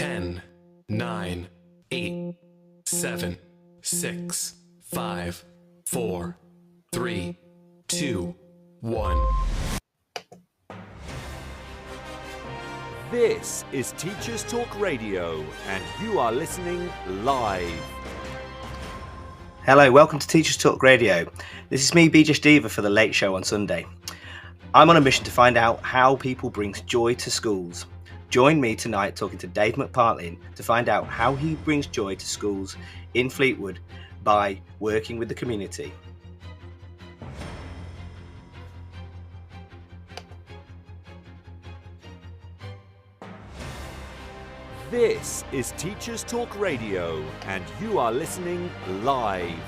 10, 9, 8, 7, 6, 5, 4, 3, 2, 1. This is Teachers Talk Radio, and you are listening live. Hello, welcome to Teachers Talk Radio. This is me, BJ Diva, for The Late Show on Sunday. I'm on a mission to find out how people bring joy to schools. Join me tonight talking to Dave McPartlin to find out how he brings joy to schools in Fleetwood by working with the community. This is Teachers Talk Radio, and you are listening live.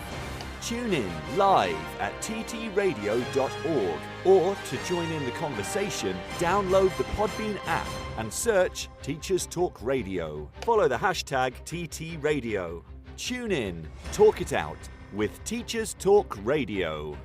Tune in live at ttradio.org, or to join in the conversation, download the Podbean app and search Teachers Talk Radio. Follow the hashtag TTRadio. Tune in, talk it out with Teachers Talk Radio.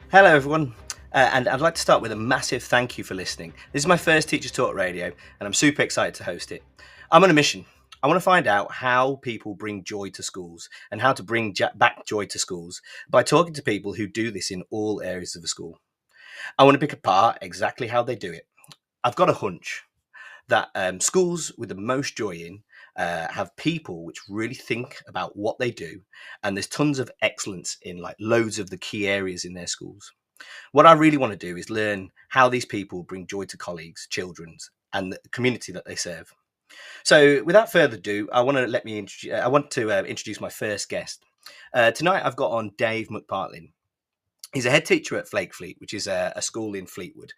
Hello everyone, and I'd like to start with a massive thank you for listening. This is my first Teachers Talk Radio, and I'm super excited to host it. I'm on a mission. I want to find out how people bring joy to schools and how to bring back joy to schools by talking to people who do this in all areas of a school. I want to pick apart exactly how they do it. I've got a hunch that schools with the most joy in have people which really think about what they do, and there's tons of excellence in like loads of the key areas in their schools. What I really want to do is learn how these people bring joy to colleagues, children, and the community that they serve. So, without further ado, I want to introduce my first guest. Tonight, I've got on Dave McPartlin. He's a head teacher at Flakefleet, which is a school in Fleetwood.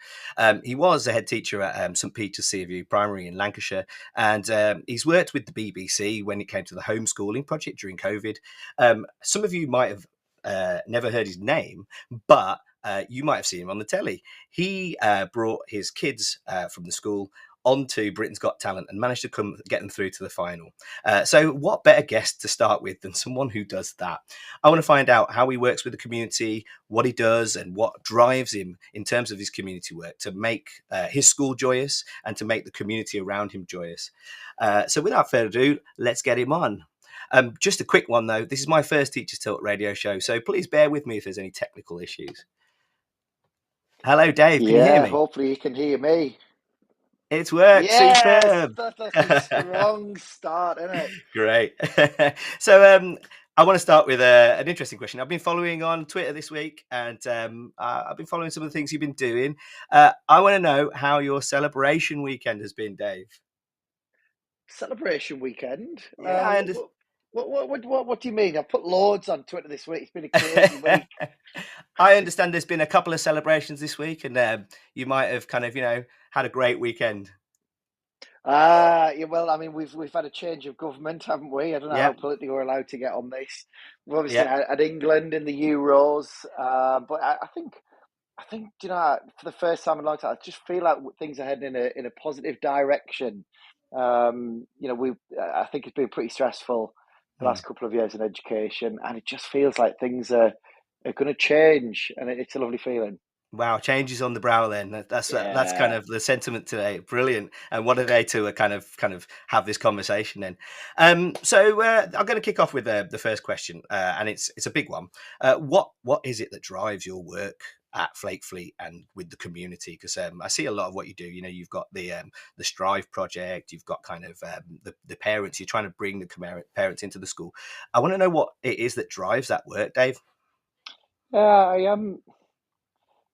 He was a head teacher at St Peter's Seaview Primary in Lancashire, and he's worked with the BBC when it came to the homeschooling project during COVID. Some of you might have never heard his name, but you might have seen him on the telly. He brought his kids from the school onto Britain's Got Talent and managed to get them through to the final. So what better guest to start with than someone who does that? I want to find out how he works with the community, what he does, and what drives him in terms of his community work to make his school joyous and to make the community around him joyous. So without further ado, let's get him on. Just a quick one though, this is my first Teachers Talk radio show, so please bear with me if there's any technical issues. Hello Dave, can you hear me? Hopefully you can hear me. It's worked. Yes, Superb. that's a strong start, isn't it? Great. So I want to start with an interesting question. I've been following on Twitter this week, and I've been following some of the things you've been doing. I want to know how your celebration weekend has been, Dave. Celebration weekend? Yeah, I understand. What do you mean? I've put loads on Twitter this week. It's been a crazy week. I understand there's been a couple of celebrations this week, and you might have kind of, had a great weekend. Yeah, well, I mean, we've had a change of government, haven't we? I don't know how politically we're allowed to get on this. We've obviously had England in the Euros, but I think for the first time in a long time, I just feel like things are heading in a positive direction. I think it's been pretty stressful the last couple of years in education, and it just feels like things are going to change, and it's a lovely feeling. Wow, changes on the brow then. That's kind of the sentiment today. Brilliant. And what a day to kind of have this conversation then. So I'm going to kick off with the first question, and it's a big one. What is it that drives your work at Flakefleet and with the community? Because I see a lot of what you do. You've got the Strive project. You've got kind of the parents. You're trying to bring the parents into the school. I want to know what it is that drives that work, Dave. I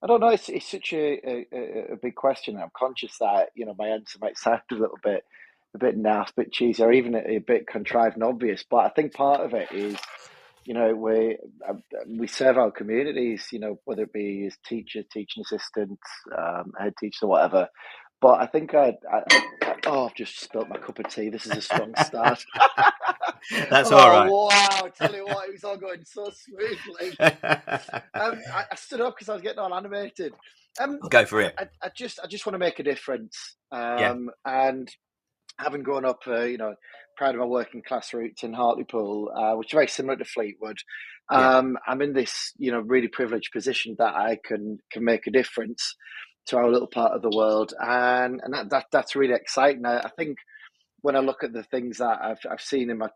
don't know. It's such a big question. I'm conscious that my answer might sound a little bit naff, a bit cheesy, or even a bit contrived and obvious. But I think part of it is, we serve our communities. Whether it be as teachers, teaching assistants, head teachers, or whatever. But I think I've just spilt my cup of tea. This is a strong start. That's all right. Wow! Tell you what, it was all going so smoothly. I stood up because I was getting all animated. Go for it. I just want to make a difference. And having grown up, proud of my working class roots in Hartlepool, which are very similar to Fleetwood. I'm in this, really privileged position that I can make a difference. to our little part of the world, and that's really exciting. I think when I look at the things that I've seen in my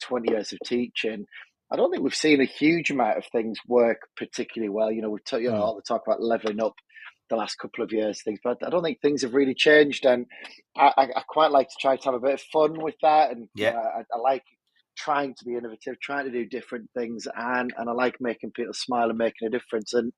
20 years of teaching, I don't think we've seen a huge amount of things work particularly well. We've all the talk about leveling up the last couple of years, things, but I don't think things have really changed. And I quite like to try to have a bit of fun with that, and I like trying to be innovative, trying to do different things, and I like making people smile and making a difference. And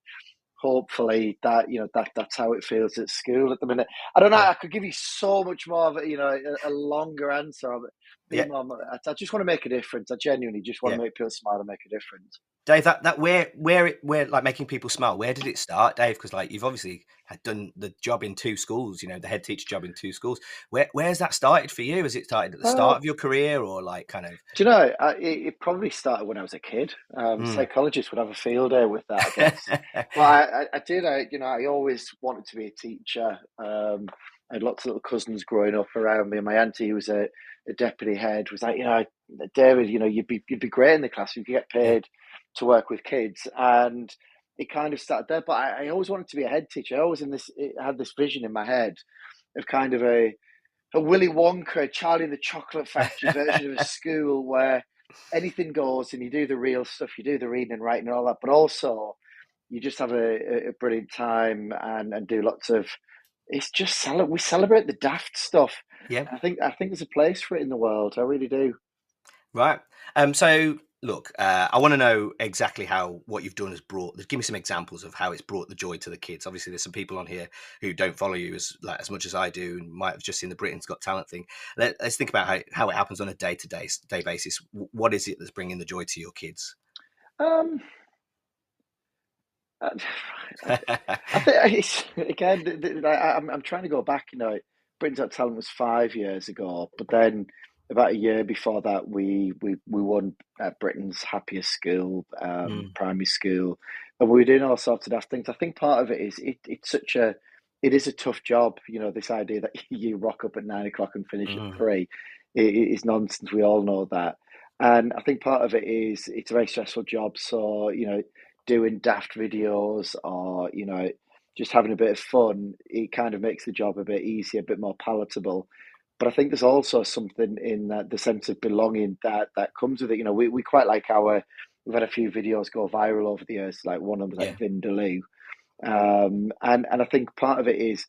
hopefully that's how it feels at school at the minute. I don't know. I could give you so much more of a longer answer of it. I just want to make a difference. I genuinely just want to make people smile and make a difference. Dave, that where like making people smile, where did it start, Dave? Because like you've obviously had done the job in 2 schools, the head teacher job in 2 schools. Where's that started for you? Has it started at the start of your career, or like kind of? Do you know? It probably started when I was a kid. Psychologists would have a field day with that, I guess. Well, I did. I always wanted to be a teacher. I had lots of little cousins growing up around me, and my auntie, who was a deputy head, was like, David, you'd be great in the class. You could get paid to work with kids, and it kind of started there. But I always wanted to be a head teacher. I always had this vision in my head of kind of a Willy Wonka, Charlie and the Chocolate Factory version of a school where anything goes, and you do the real stuff, you do the reading and writing and all that, but also you just have a brilliant time and do lots of. It's just we celebrate the daft stuff. Yeah, I think there's a place for it in the world. I really do. Right. So look, I want to know exactly how what you've done has brought. Give me some examples of how it's brought the joy to the kids. Obviously, there's some people on here who don't follow you as much as I do, and might have just seen the Britain's Got Talent thing. Let's think about how it happens on a day-to-day basis. What is it that's bringing the joy to your kids? I think again. I'm trying to go back. Britain's Got Talent was 5 years ago, but then about a year before that, we won Britain's Happiest School, primary school, and we were doing all sorts of daft things. I think part of it is it is a tough job. This idea that you rock up at 9 o'clock and finish at 3 is nonsense. We all know that, and I think part of it is it's a very stressful job. So doing daft videos or just having a bit of fun, it kind of makes the job a bit easier, a bit more palatable. But I think there's also something in the sense of belonging that comes with it. We quite like we've had a few videos go viral over the years, like one of them was like Vindaloo. And I think part of it is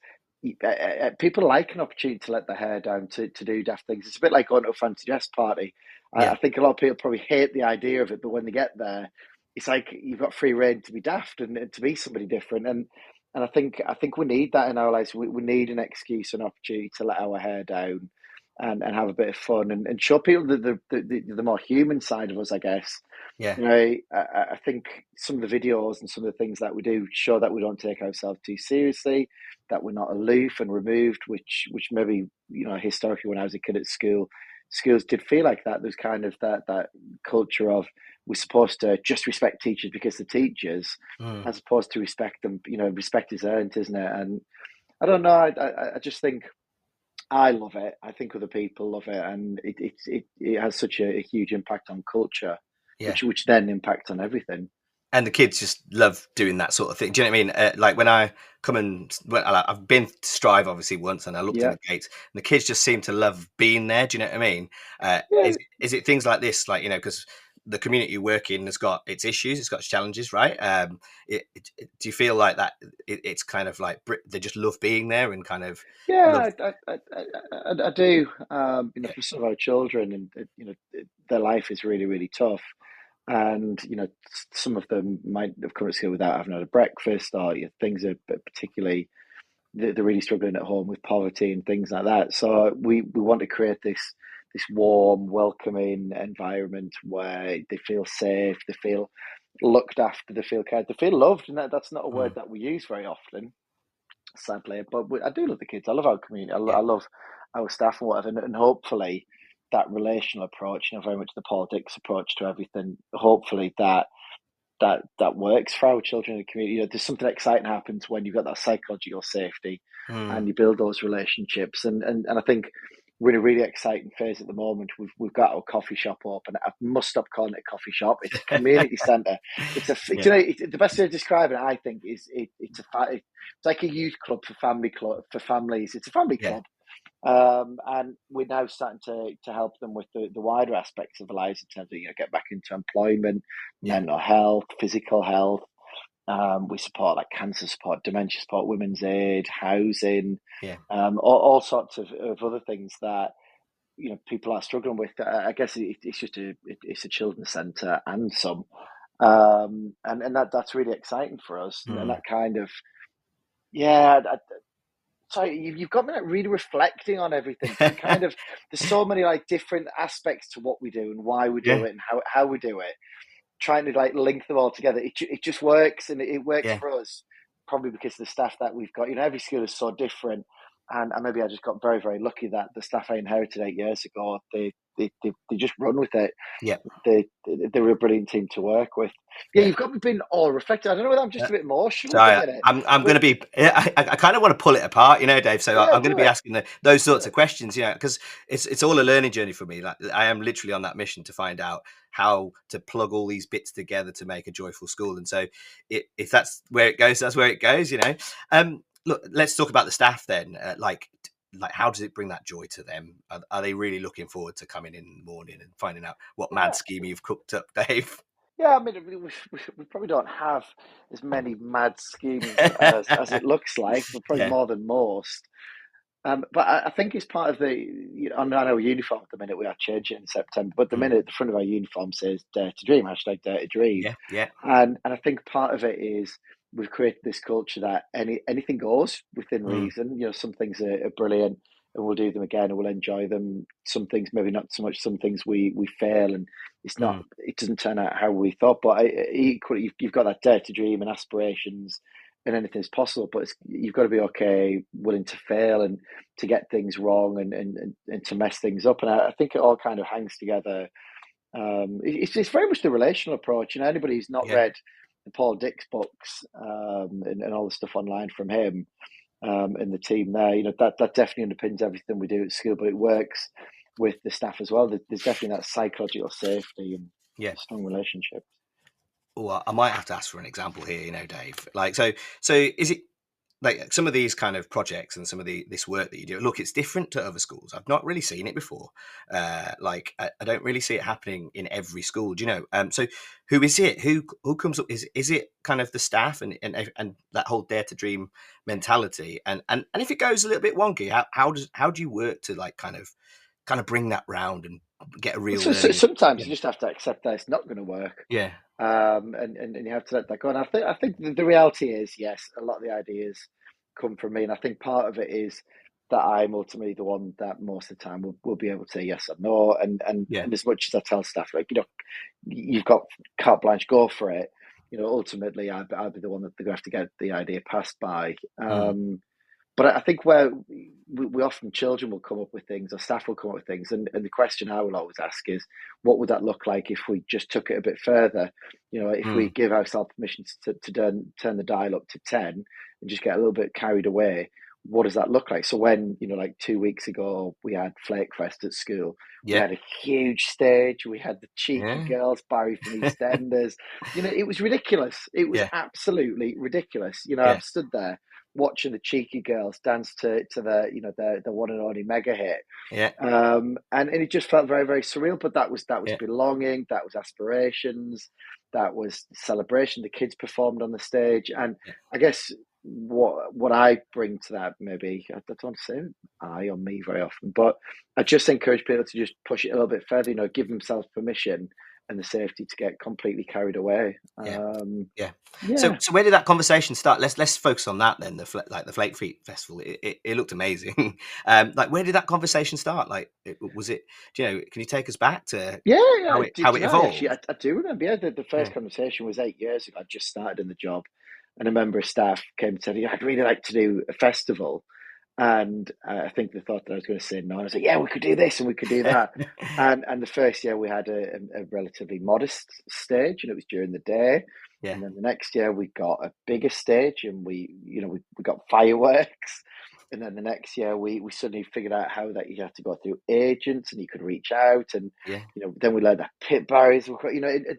people like an opportunity to let their hair down, to do daft things. It's a bit like going to a fancy dress party. I think a lot of people probably hate the idea of it, but when they get there, it's like you've got free rein to be daft and to be somebody different. And I think we need that in our lives. We need an excuse, an opportunity to let our hair down and have a bit of fun and show people the more human side of us, I guess. Yeah. I think some of the videos and some of the things that we do show that we don't take ourselves too seriously, that we're not aloof and removed, which maybe, historically when I was a kid at school, schools did feel like that. There's kind of that culture of we're supposed to just respect teachers because they're teachers, as opposed to respect them. Respect is earned, isn't it? And I don't know. I just think I love it. I think other people love it, and it has such a huge impact on culture, which then impacts on everything. And the kids just love doing that sort of thing. Do you know what I mean? Like when I come I've been to Strive obviously once, and I looked in the gates, and the kids just seem to love being there. Do you know what I mean? Is it things like this, like because the community you work in has got its issues, it's got its challenges, right? Do you feel like that? It's kind of like they just love being there and kind of I do. For some of our children, and their life is really, really tough. And some of them might have come to school without having had a breakfast, or things are particularly they're really struggling at home with poverty and things like that. So we want to create this warm, welcoming environment where they feel safe, they feel looked after, they feel cared, they feel loved. And that's not a word that we use very often, sadly. But I do love the kids. I love our community. I love our staff and whatever. And hopefully that relational approach, very much the Paul Dix approach to everything, hopefully that works for our children in the community. There's something exciting happens when you've got that psychological safety and you build those relationships. And I think we're in a really exciting phase at the moment. We've got our coffee shop open. I must stop calling it a coffee shop. It's a community centre. It's the best way to describe it, I think, is it's like a youth club for families. It's a family club. And we're now starting to help them with the wider aspects of their lives in terms of get back into employment, mental health, physical health. We support like cancer support, dementia support, women's aid, housing, all sorts of other things that people are struggling with. I guess it's just it's a children's centre and some, and that's really exciting for us. And that kind of sorry, you've got me like really reflecting on everything. Kind of, there's so many like different aspects to what we do and why we do it and how we do it. Trying to like link them all together, it just works, and it works for us. Probably because of the staff that we've got. Every school is so different, and maybe I just got very, very lucky that the staff I inherited 8 years ago, they just run with it. Yeah, they're a brilliant team to work with. You've got me being all reflective. I don't know whether I'm just a bit emotional. Sorry, I'm going to be. I kind of want to pull it apart, Dave. So I'm going to be asking those sorts of questions, because it's all a learning journey for me. Like I am literally on that mission to find out how to plug all these bits together to make a joyful school. And so if that's where it goes, that's where it goes. Look, let's talk about the staff then. Like how does it bring that joy to them? Are they really looking forward to coming in the morning and finding out what mad scheme you've cooked up, Dave? Yeah, I mean, we probably don't have as many mad schemes as it looks like. We're probably more than most. But I think it's part of the. I know uniform at the minute we are changing in September, but the minute the front of our uniform says "Dare to Dream" #Dare to Dream. And I think part of it is we've created this culture that anything goes within reason. Some things are brilliant, and we'll do them again, and we'll enjoy them. Some things maybe not so much. Some things we fail, and it's not. It doesn't turn out how we thought. But equally, you've got that dare to dream and aspirations, and anything's possible. But you've got to be okay, willing to fail and to get things wrong and to mess things up. And I think it all kind of hangs together. It's very much the relational approach. Anybody who's not read the Paul Dix books and all the stuff online from him. And the team there, that definitely underpins everything we do at school, but it works with the staff as well. There's definitely that psychological safety and strong relationships. Oh, I might have to ask for an example here, Dave. Like, so is it like some of these kind of projects and some of this work that you do? Look, it's different to other schools. I've not really seen it before. Like, I don't really see it happening in every school. Do you know? So who is it? Who comes up? Is it kind of the staff and that whole dare to dream mentality? And if it goes a little bit wonky, how do you work to like kind of bring that round and get a real? So sometimes you just have to accept that it's not going to work. Yeah. And you have to let that go. And I think the reality is, yes, a lot of the ideas come from me, and I think part of it is that I'm ultimately the one that most of the time will be able to say yes or no. And as much as I tell staff, like, you've got carte blanche, go for it. Ultimately, I'll be the one that they're going to have to get the idea passed by. But I think where we often, children will come up with things, or staff will come up with things, and the question I will always ask is, what would that look like if we just took it a bit further? If we give ourselves permission to turn the dial up to 10 and just get a little bit carried away, what does that look like? So when, like 2 weeks ago, we had Flake Fest at school, we had a huge stage, we had the cheeky girls, Barry from EastEnders, it was ridiculous. It was absolutely ridiculous. I've stood there watching the cheeky girls dance to the one and only mega hit. And it just felt very, very surreal, but that was belonging, that was aspirations, that was celebration. The kids performed on the stage, and I guess what I bring to that, maybe I don't want to say I or me very often, but I just encourage people to just push it a little bit further, give themselves permission and the safety to get completely carried away. So where did that conversation start? Let's focus on that then. The Flake Feet Festival. It looked amazing. Like, where did that conversation start? Like, was it? Can you take us back to how it evolved? Actually, I do remember. Yeah, the first conversation was 8 years ago. I just started in the job, and a member of staff came and said, "I'd really like to do a festival." And I think they thought that I was going to say no. And I was like, yeah, we could do this and we could do that. and the first year we had a relatively modest stage, and it was during the day. And then the next year we got a bigger stage, and we got fireworks. And then the next year, we suddenly figured out how that you had to go through agents and you could reach out. And, Yeah. then we learned that pit barriers were,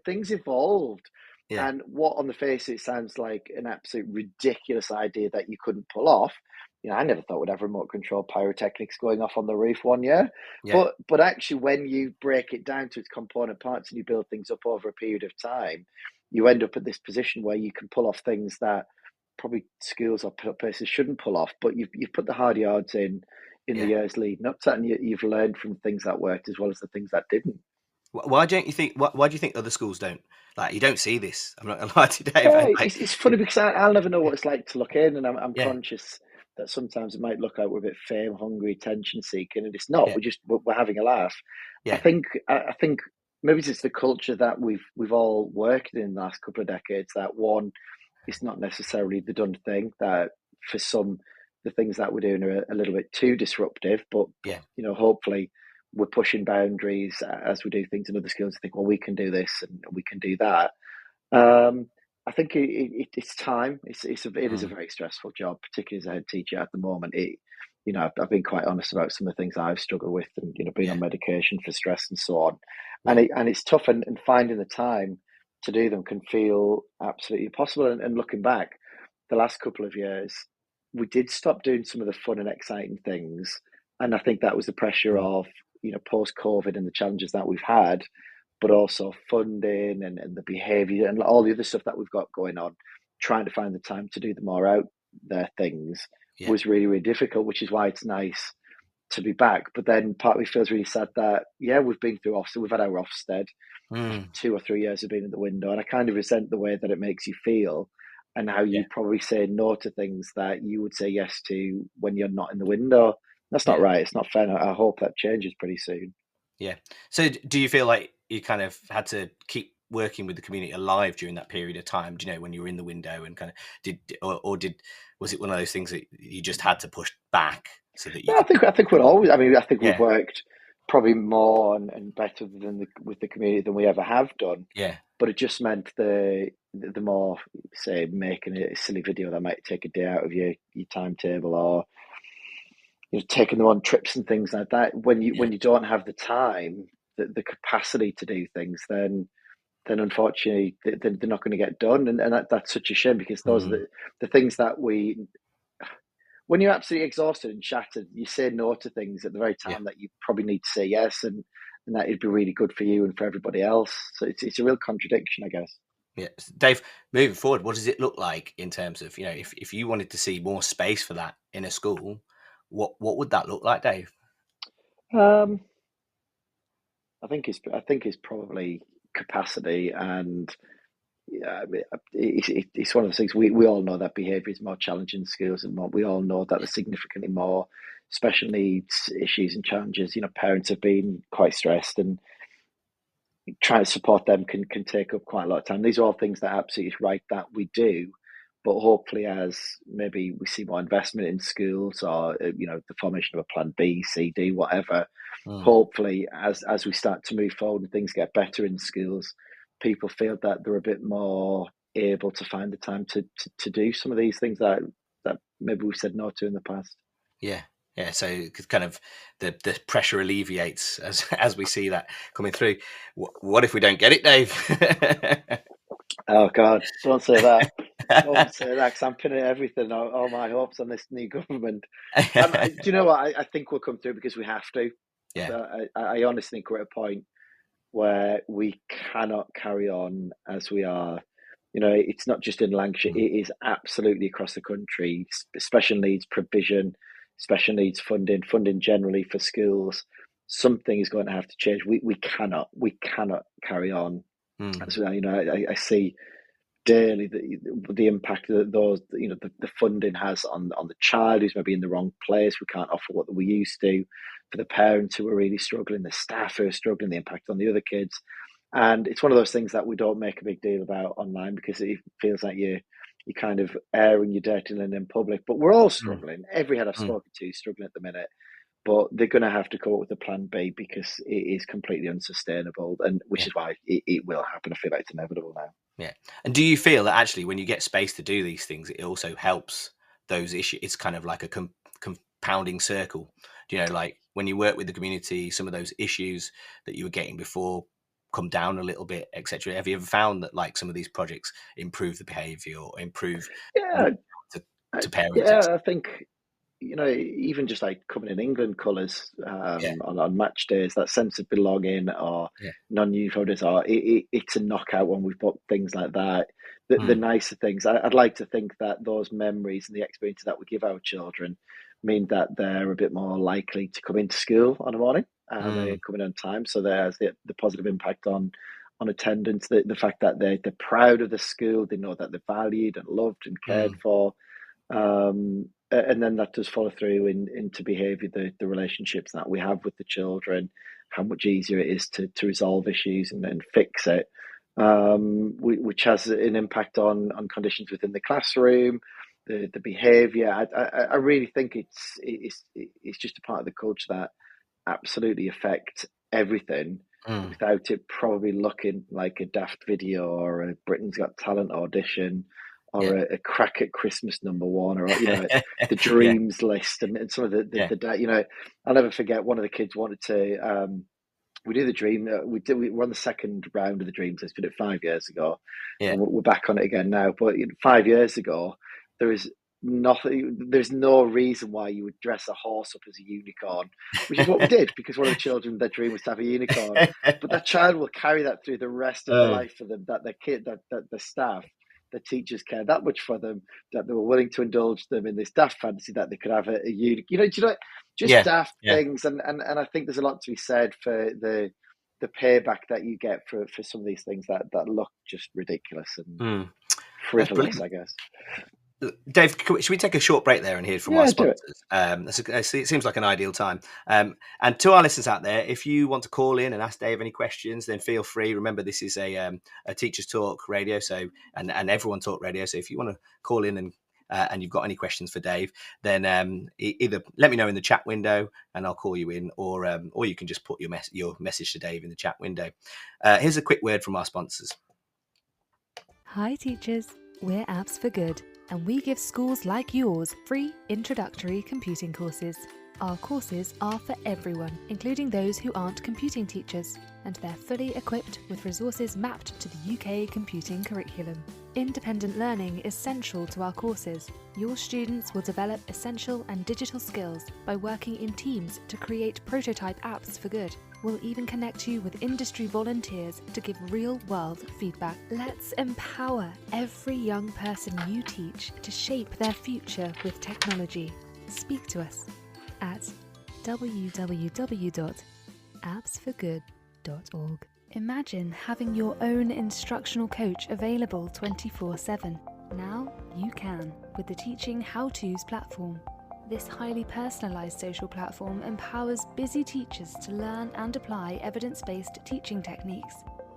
things evolved. Yeah. And what on the face, it sounds like an absolute ridiculous idea that you couldn't pull off. I never thought we'd have remote control pyrotechnics going off on the roof one year. Yeah. But actually, when you break it down to its component parts and you build things up over a period of time, you end up at this position where you can pull off things that probably schools or places shouldn't pull off. But you've put the hard yards in Yeah. the years leading up to that, and you've learned from things that worked as well as the things that didn't. Why don't you think? Why do you think other schools don't? Like, you don't see this. I'm not gonna lie to you, Dave. Yeah, Like, it's funny because I'll never know what it's like to look in, and I'm yeah. conscious that sometimes it might look like we're a bit fame hungry, attention seeking, and it's not. Yeah. We're having a laugh. Yeah. I think maybe it's the culture that we've all worked in the last couple of decades. That one, it's not necessarily the done thing. That for some, the things that we're doing are a little bit too disruptive. But Yeah. hopefully, we're pushing boundaries as we do things in other skills. I think, well, we can do this and we can do that. I think it's time. It is a very stressful job, particularly as a head teacher at the moment. I've been quite honest about some of the things I've struggled with, and being Yeah. on medication for stress and so on. Yeah. And it's tough, and finding the time to do them can feel absolutely impossible. And looking back, the last couple of years, we did stop doing some of the fun and exciting things, and I think that was the pressure of post COVID and the challenges that we've had, but also funding and the behaviour and all the other stuff that we've got going on. Trying to find the time to do the more out there things Yeah. was really, really difficult, which is why it's nice to be back. But then part of me feels really sad that, we've been through Ofsted, we've had our Ofsted, 2 or 3 years have been in the window, and I kind of resent the way that it makes you feel and how you probably say no to things that you would say yes to when you're not in the window. That's not right. It's not fair. I hope that changes pretty soon. Yeah. So do you feel like you kind of had to keep working with the community alive during that period of time? Do you know, when you were in the window, and kind of was it one of those things that you just had to push back so that you? Yeah, I think we're always. I mean, I think Yeah. we've worked probably more and better with the community than we ever have done. Yeah. But it just meant the more, say, making a silly video that might take a day out of your timetable, or taking them on trips and things like that. When you don't have the time, the capacity to do things, then unfortunately they're not going to get done, and that's such a shame, because those are the things that when you're absolutely exhausted and shattered, you say no to things at the very time that you probably need to say yes, and that it'd be really good for you and for everybody else. So it's a real contradiction, I guess. Yeah. Dave, moving forward, what does it look like in terms of, if you wanted to see more space for that in a school, what would that look like, Dave? I think it's probably capacity, and it's one of the things we all know that behaviour is more challenging in schools, and we all know that there's significantly more special needs issues and challenges. Parents have been quite stressed, and trying to support them can take up quite a lot of time. These are all things that absolutely is right that we do, but hopefully, as maybe we see more investment in schools, or the formation of a plan B, C, D, whatever. Hopefully, as we start to move forward and things get better in schools, people feel that they're a bit more able to find the time to do some of these things that maybe we've said no to in the past. Yeah. Yeah, so kind of the pressure alleviates as we see that coming through. What if we don't get it, Dave? Oh God, don't say that. Don't say that, because I'm pinning everything, all my hopes on this new government. Do you know what? I think we'll come through because we have to. Yeah. So I honestly think we're at a point where we cannot carry on as we are. It's not just in Lancashire, it is absolutely across the country. Special needs provision, special needs funding generally for schools. Something is going to have to change. We cannot carry on. So, I see daily the impact that those the funding has on the child who's maybe in the wrong place. We can't offer what we used to. For the parents who are really struggling, the staff who are struggling, the impact on the other kids. And it's one of those things that we don't make a big deal about online, because it feels like you're kind of airing your dirty linen in public. But we're all struggling. Every head I've spoken to is struggling at the minute. But they're going to have to come up with a plan B, because it is completely unsustainable, and which is why it will happen. I feel like it's inevitable now. Yeah. And do you feel that actually when you get space to do these things, it also helps those issues? It's kind of like a compounding circle. Like when you work with the community, some of those issues that you were getting before come down a little bit, etc. Have you ever found that like some of these projects improve the behaviour or improve Yeah, to parents? yeah, I think, even just like coming in England colours on match days, that sense of belonging or non-uniform days, or it's a knockout when we've got things like that. The nicer things. I'd like to think that those memories and the experiences that we give our children mean that they're a bit more likely to come into school on a morning and they come in on time. So there's the positive impact on attendance, the fact that they're proud of the school, they know that they're valued and loved and cared for. And then that does follow through into behaviour, the relationships that we have with the children, how much easier it is to resolve issues and then fix it, which has an impact on conditions within the classroom, the behaviour. I really think it's just a part of the culture that absolutely affects everything without it probably looking like a daft video or a Britain's Got Talent audition or a crack at Christmas #1 or the dreams list and some of the I'll never forget one of the kids wanted to we do the dream we're on the second round of the dreams list. We did it 5 years ago and we're back on it again now, but 5 years ago there's no reason why you would dress a horse up as a unicorn, which is what we did because one of the children, their dream was to have a unicorn. But that child will carry that through the rest of the life for them, that their kid, that the staff, the teachers care that much for them that they were willing to indulge them in this daft fantasy that they could have a unicorn, daft things. And I think there's a lot to be said for the payback that you get for some of these things that look just ridiculous and frivolous, I guess. Dave, should we take a short break there and hear from our sponsors? It seems like an ideal time. And to our listeners out there, if you want to call in and ask Dave any questions, then feel free. Remember, this is a Teachers Talk radio, and Everyone Talk radio. So if you want to call in and you've got any questions for Dave, then either let me know in the chat window and I'll call you in, or you can just put your message to Dave in the chat window. Here's a quick word from our sponsors. Hi teachers, we're Apps for Good, and we give schools like yours free introductory computing courses. Our courses are for everyone, including those who aren't computing teachers, and they're fully equipped with resources mapped to the UK computing curriculum. Independent learning is central to our courses. Your students will develop essential and digital skills by working in teams to create prototype apps for good. We'll even connect you with industry volunteers to give real-world feedback. Let's empower every young person you teach to shape their future with technology. Speak to us at www.appsforgood.org. Imagine having your own instructional coach available 24/7. Now you can with the Teaching How-Tos platform. This highly personalised social platform empowers busy teachers to learn and apply evidence-based teaching techniques,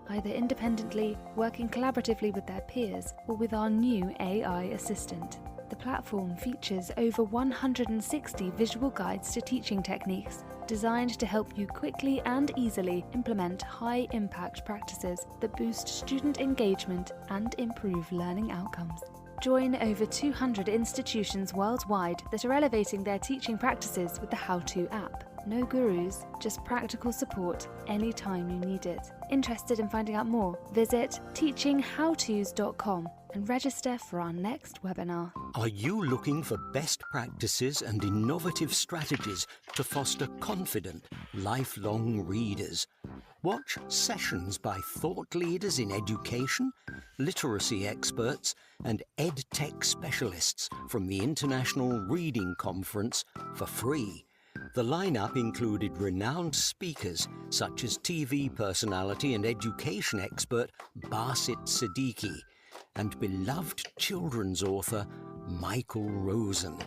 either independently, working collaboratively with their peers, or with our new AI assistant. The platform features over 160 visual guides to teaching techniques, designed to help you quickly and easily implement high-impact practices that boost student engagement and improve learning outcomes. Join over 200 institutions worldwide that are elevating their teaching practices with the How-To app. No gurus, just practical support anytime you need it. Interested in finding out more? Visit teachinghowtos.com and register for our next webinar. Are you looking for best practices and innovative strategies to foster confident, lifelong readers? Watch sessions by thought leaders in education, literacy experts, and EdTech specialists from the International Reading Conference for free. The lineup included renowned speakers such as TV personality and education expert Basit Siddiqui and beloved children's author Michael Rosen.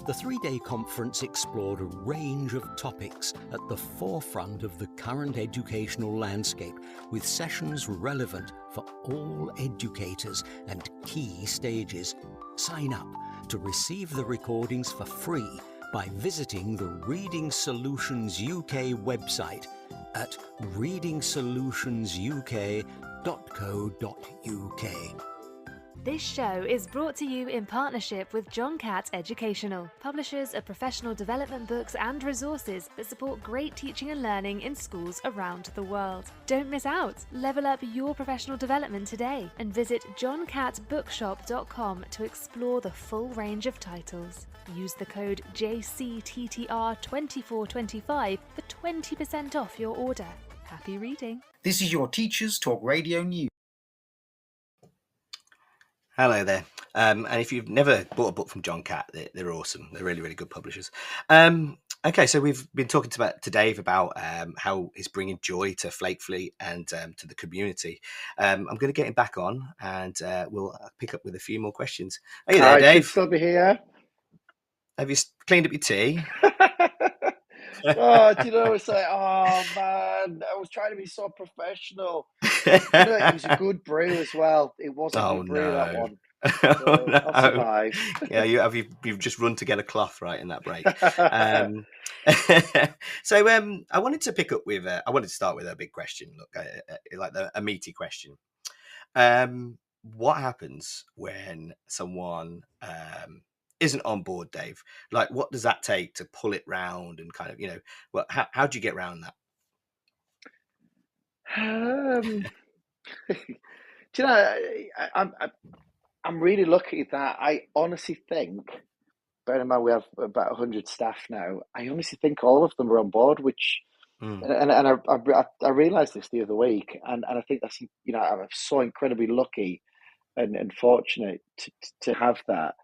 The three-day conference explored a range of topics at the forefront of the current educational landscape, with sessions relevant for all educators and key stages. Sign up to receive the recordings for free by visiting the Reading Solutions UK website at readingsolutionsuk.co.uk. This show is brought to you in partnership with John Catt Educational, publishers of professional development books and resources that support great teaching and learning in schools around the world. Don't miss out. Level up your professional development today and visit johncattbookshop.com to explore the full range of titles. Use the code JCTTR2425 for 20% off your order. Happy reading. This is your Teachers Talk Radio News. Hello there. And if you've never bought a book from John Catt, they're awesome. They're really, really good publishers. Okay, so we've been talking to Dave about how he's bringing joy to Flake Fleet and to the community. I'm going to get him back on, and we'll pick up with a few more questions. Are you there, Dave? I should still be here. Have you cleaned up your tea? Oh, do you know, it's like, oh man, I was trying to be so professional. It was a good brew as well. It wasn't a good brew, that one. So no. I'll survive. Yeah, you've just run to get a cloth right in that break. So I wanted to pick up with I wanted to start with a big question. Look, like a meaty question. What happens when someone isn't on board, Dave? Like, what does that take to pull it round and kind of, how do you get around that? Do you know, I'm really lucky that I honestly think, bearing in mind we have about 100 staff now, I honestly think all of them are on board, which, and I realised this the other week, and I think that's, I'm so incredibly lucky and fortunate to have that.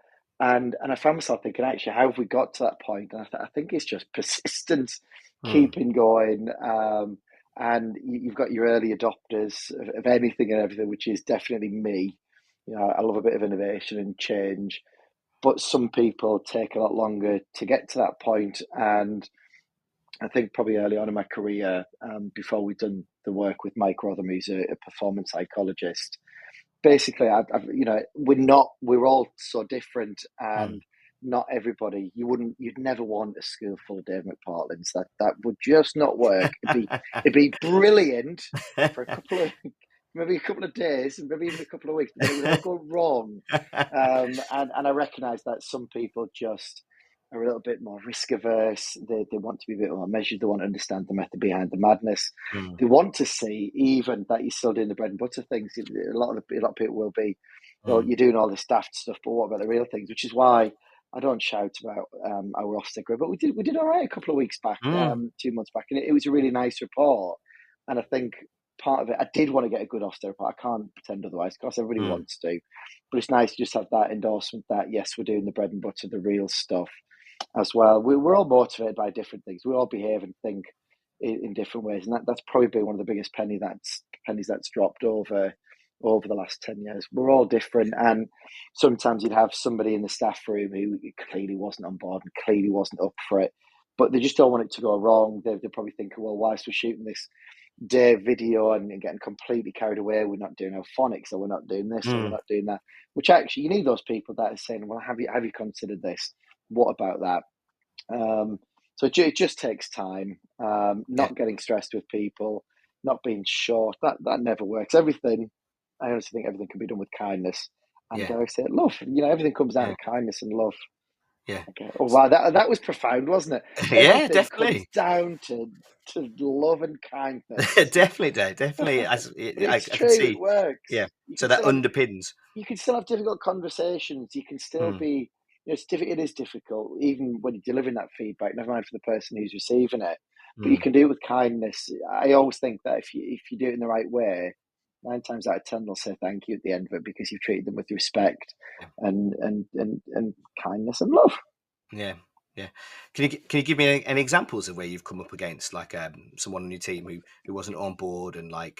And I found myself thinking, actually, how have we got to that point? And I think it's just persistence, keeping going. And you've got your early adopters of anything and everything, which is definitely me. I love a bit of innovation and change. But some people take a lot longer to get to that point. And I think probably early on in my career, before we'd done the work with Mike Rotham, who's a performance psychologist, basically, we're all so different, and not everybody. You'd never want a school full of Dave McPartlands. That would just not work. It'd be brilliant for maybe a couple of days, and maybe even a couple of weeks, but it would all go wrong. And I recognise that some people just are a little bit more risk averse. They want to be a bit more measured. They want to understand the method behind the madness. They want to see even that you're still doing the bread and butter things. A lot of people will be, well, you're doing all this daft stuff, but what about the real things? Which is why I don't shout about our Ofsted group, but we did all right a couple of weeks back, 2 months back, and it was a really nice report. And I think part of it, I did want to get a good Ofsted report. I can't pretend otherwise, because everybody wants to. But it's nice to just have that endorsement that, yes, we're doing the bread and butter, the real stuff as well. We're all motivated by different things. We all behave and think in different ways, and that's probably been one of the biggest pennies that's dropped over the last 10 years. We're all different, and sometimes you'd have somebody in the staff room who clearly wasn't on board and clearly wasn't up for it, but they just don't want it to go wrong. They're probably thinking, well, whilst we're shooting this Dave video and getting completely carried away, we're not doing our phonics, or we're not doing this, or we're not doing that. Which actually, you need those people that are saying, well, have you considered this? What about that? So it just takes time. Not getting stressed with people, not being short. That never works. I honestly think everything can be done with kindness. And I say love. Everything comes out of kindness and love. Yeah. Okay. Oh wow, that was profound, wasn't it? Yeah, definitely. Comes down to love and kindness. Definitely, Dave. Definitely. I can see. It works. Yeah. So that underpins. You can still have difficult conversations. You can still be. It is difficult, even when you're delivering that feedback. Never mind for the person who's receiving it, but you can do it with kindness. I always think that if you do it in the right way, 9 times out of 10 they'll say thank you at the end of it, because you've treated them with respect and kindness and love. Yeah. Can you give me any examples of where you've come up against like someone on your team who wasn't on board and they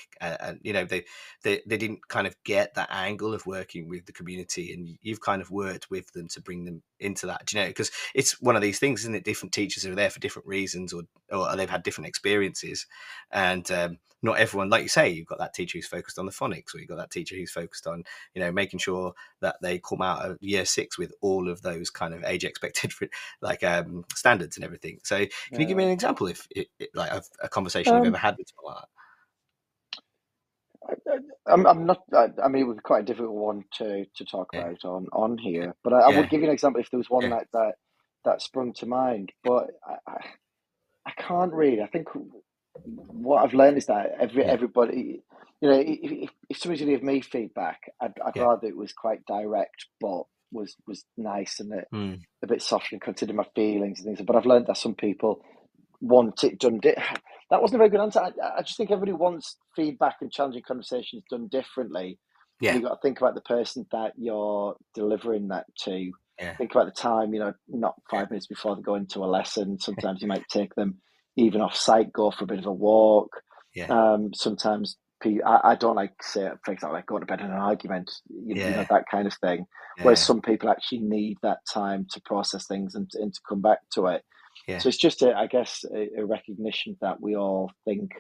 didn't kind of get that angle of working with the community, and you've kind of worked with them to bring them into that? Because it's one of these things, isn't it? Different teachers are there for different reasons, or they've had different experiences, and not everyone, like you say, you've got that teacher who's focused on the phonics, or you've got that teacher who's focused on making sure that they come out of year 6 with all of those kind of age expected standards and everything. So can you give me an example of a conversation you've ever had with someone like I'm not. I mean, it was quite a difficult one to talk Yeah. about on here. But I would give you an example if there was one Yeah. that sprung to mind. But I can't really. I think what I've learned is that Yeah. everybody, if somebody's going to give me feedback, I'd Yeah. rather it was quite direct, but was nice and a bit soft and consider my feelings and things. But I've learned that some people want it done. That wasn't a very good answer. I just think everybody wants feedback and challenging conversations done differently. Yeah. And you've got to think about the person that you're delivering that to. Yeah. Think about the time, not 5 minutes before they go into a lesson. Sometimes you might take them even off site, go for a bit of a walk. Yeah. Sometimes I don't like, say, for example, like going to bed in an argument, that kind of thing. Yeah. Whereas some people actually need that time to process things and to come back to it. Yeah. So it's just, I guess, a recognition that we all think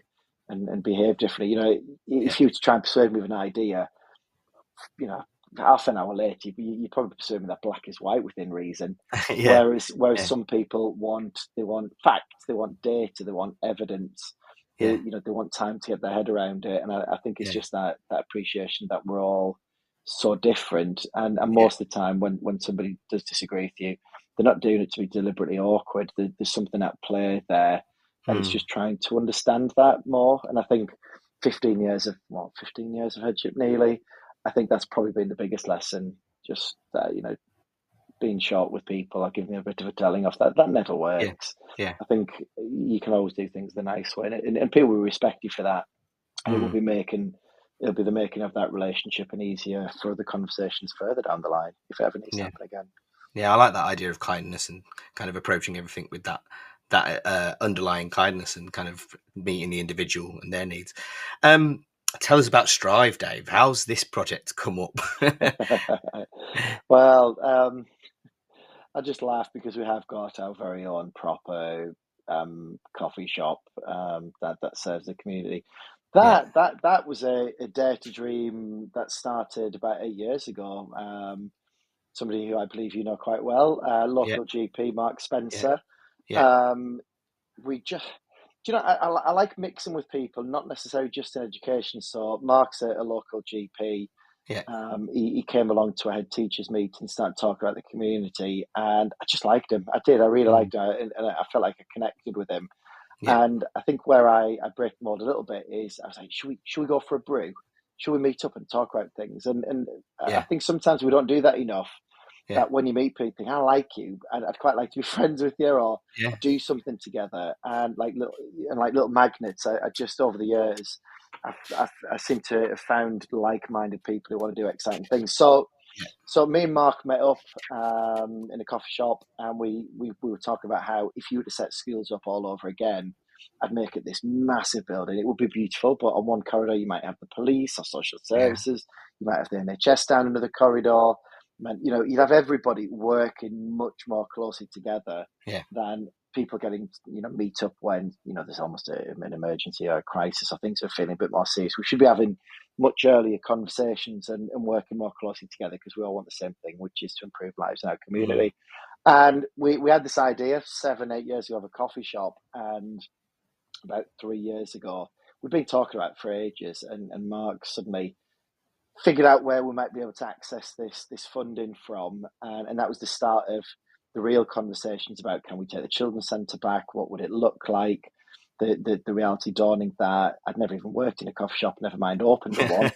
and behave differently. If you were to try and persuade me of an idea, half an hour later, you probably persuade me that black is white within reason. Yeah. Whereas some people want facts, they want data, they want evidence. Yeah. They want time to get their head around it, and I think it's just that appreciation that we're all so different, and most of the time when somebody does disagree with you, they're not doing it to be deliberately awkward. There's something at play there, and it's just trying to understand that more. And I think 15 years of headship nearly, I think that's probably been the biggest lesson. Just that, being short with people or giving a bit of a telling off, that never works. Yeah. I think you can always do things the nice way, and people will respect you for that. And it'll be the making of that relationship and easier for the conversations further down the line if it ever needs to happen again. Yeah, I like that idea of kindness and kind of approaching everything with that underlying kindness and kind of meeting the individual and their needs. Tell us about Strive, Dave. How's this project come up? Well, I just laugh because we have got our very own proper coffee shop that serves the community. That was a dare to dream that started about 8 years ago. Somebody who I believe you know quite well, local GP Mark Spencer. We just, I like mixing with people, not necessarily just in education. So Mark's a local GP. He came along to a head teachers meeting, started talking about the community, and I just liked him. I did. I really liked him, and I felt like I connected with him. And I think where I break the mold a little bit is I was like, should we go for a brew? Should we meet up and talk about things? And I think sometimes we don't do that enough. That when you meet people, think, I like you, and I'd quite like to be friends with you, or do something together. And like little magnets, I just over the years, I seem to have found like-minded people who want to do exciting things. So me and Mark met up in a coffee shop, and we were talking about how if you were to set schools up all over again, I'd make it this massive building. It would be beautiful, but on one corridor you might have the police or social services, you might have the NHS down another corridor. You'd have everybody working much more closely together than people getting, meet up when, there's almost an emergency or a crisis or things are feeling a bit more serious. We should be having much earlier conversations and working more closely together because we all want the same thing, which is to improve lives in our community. And we had this idea 7-8 years ago of a coffee shop, and about 3 years ago, we've been talking about it for ages, and Mark suddenly figured out where we might be able to access this funding from, and that was the start of the real conversations about, can we take the children's centre back? What would it look like? The reality dawning that I'd never even worked in a coffee shop, never mind opened one.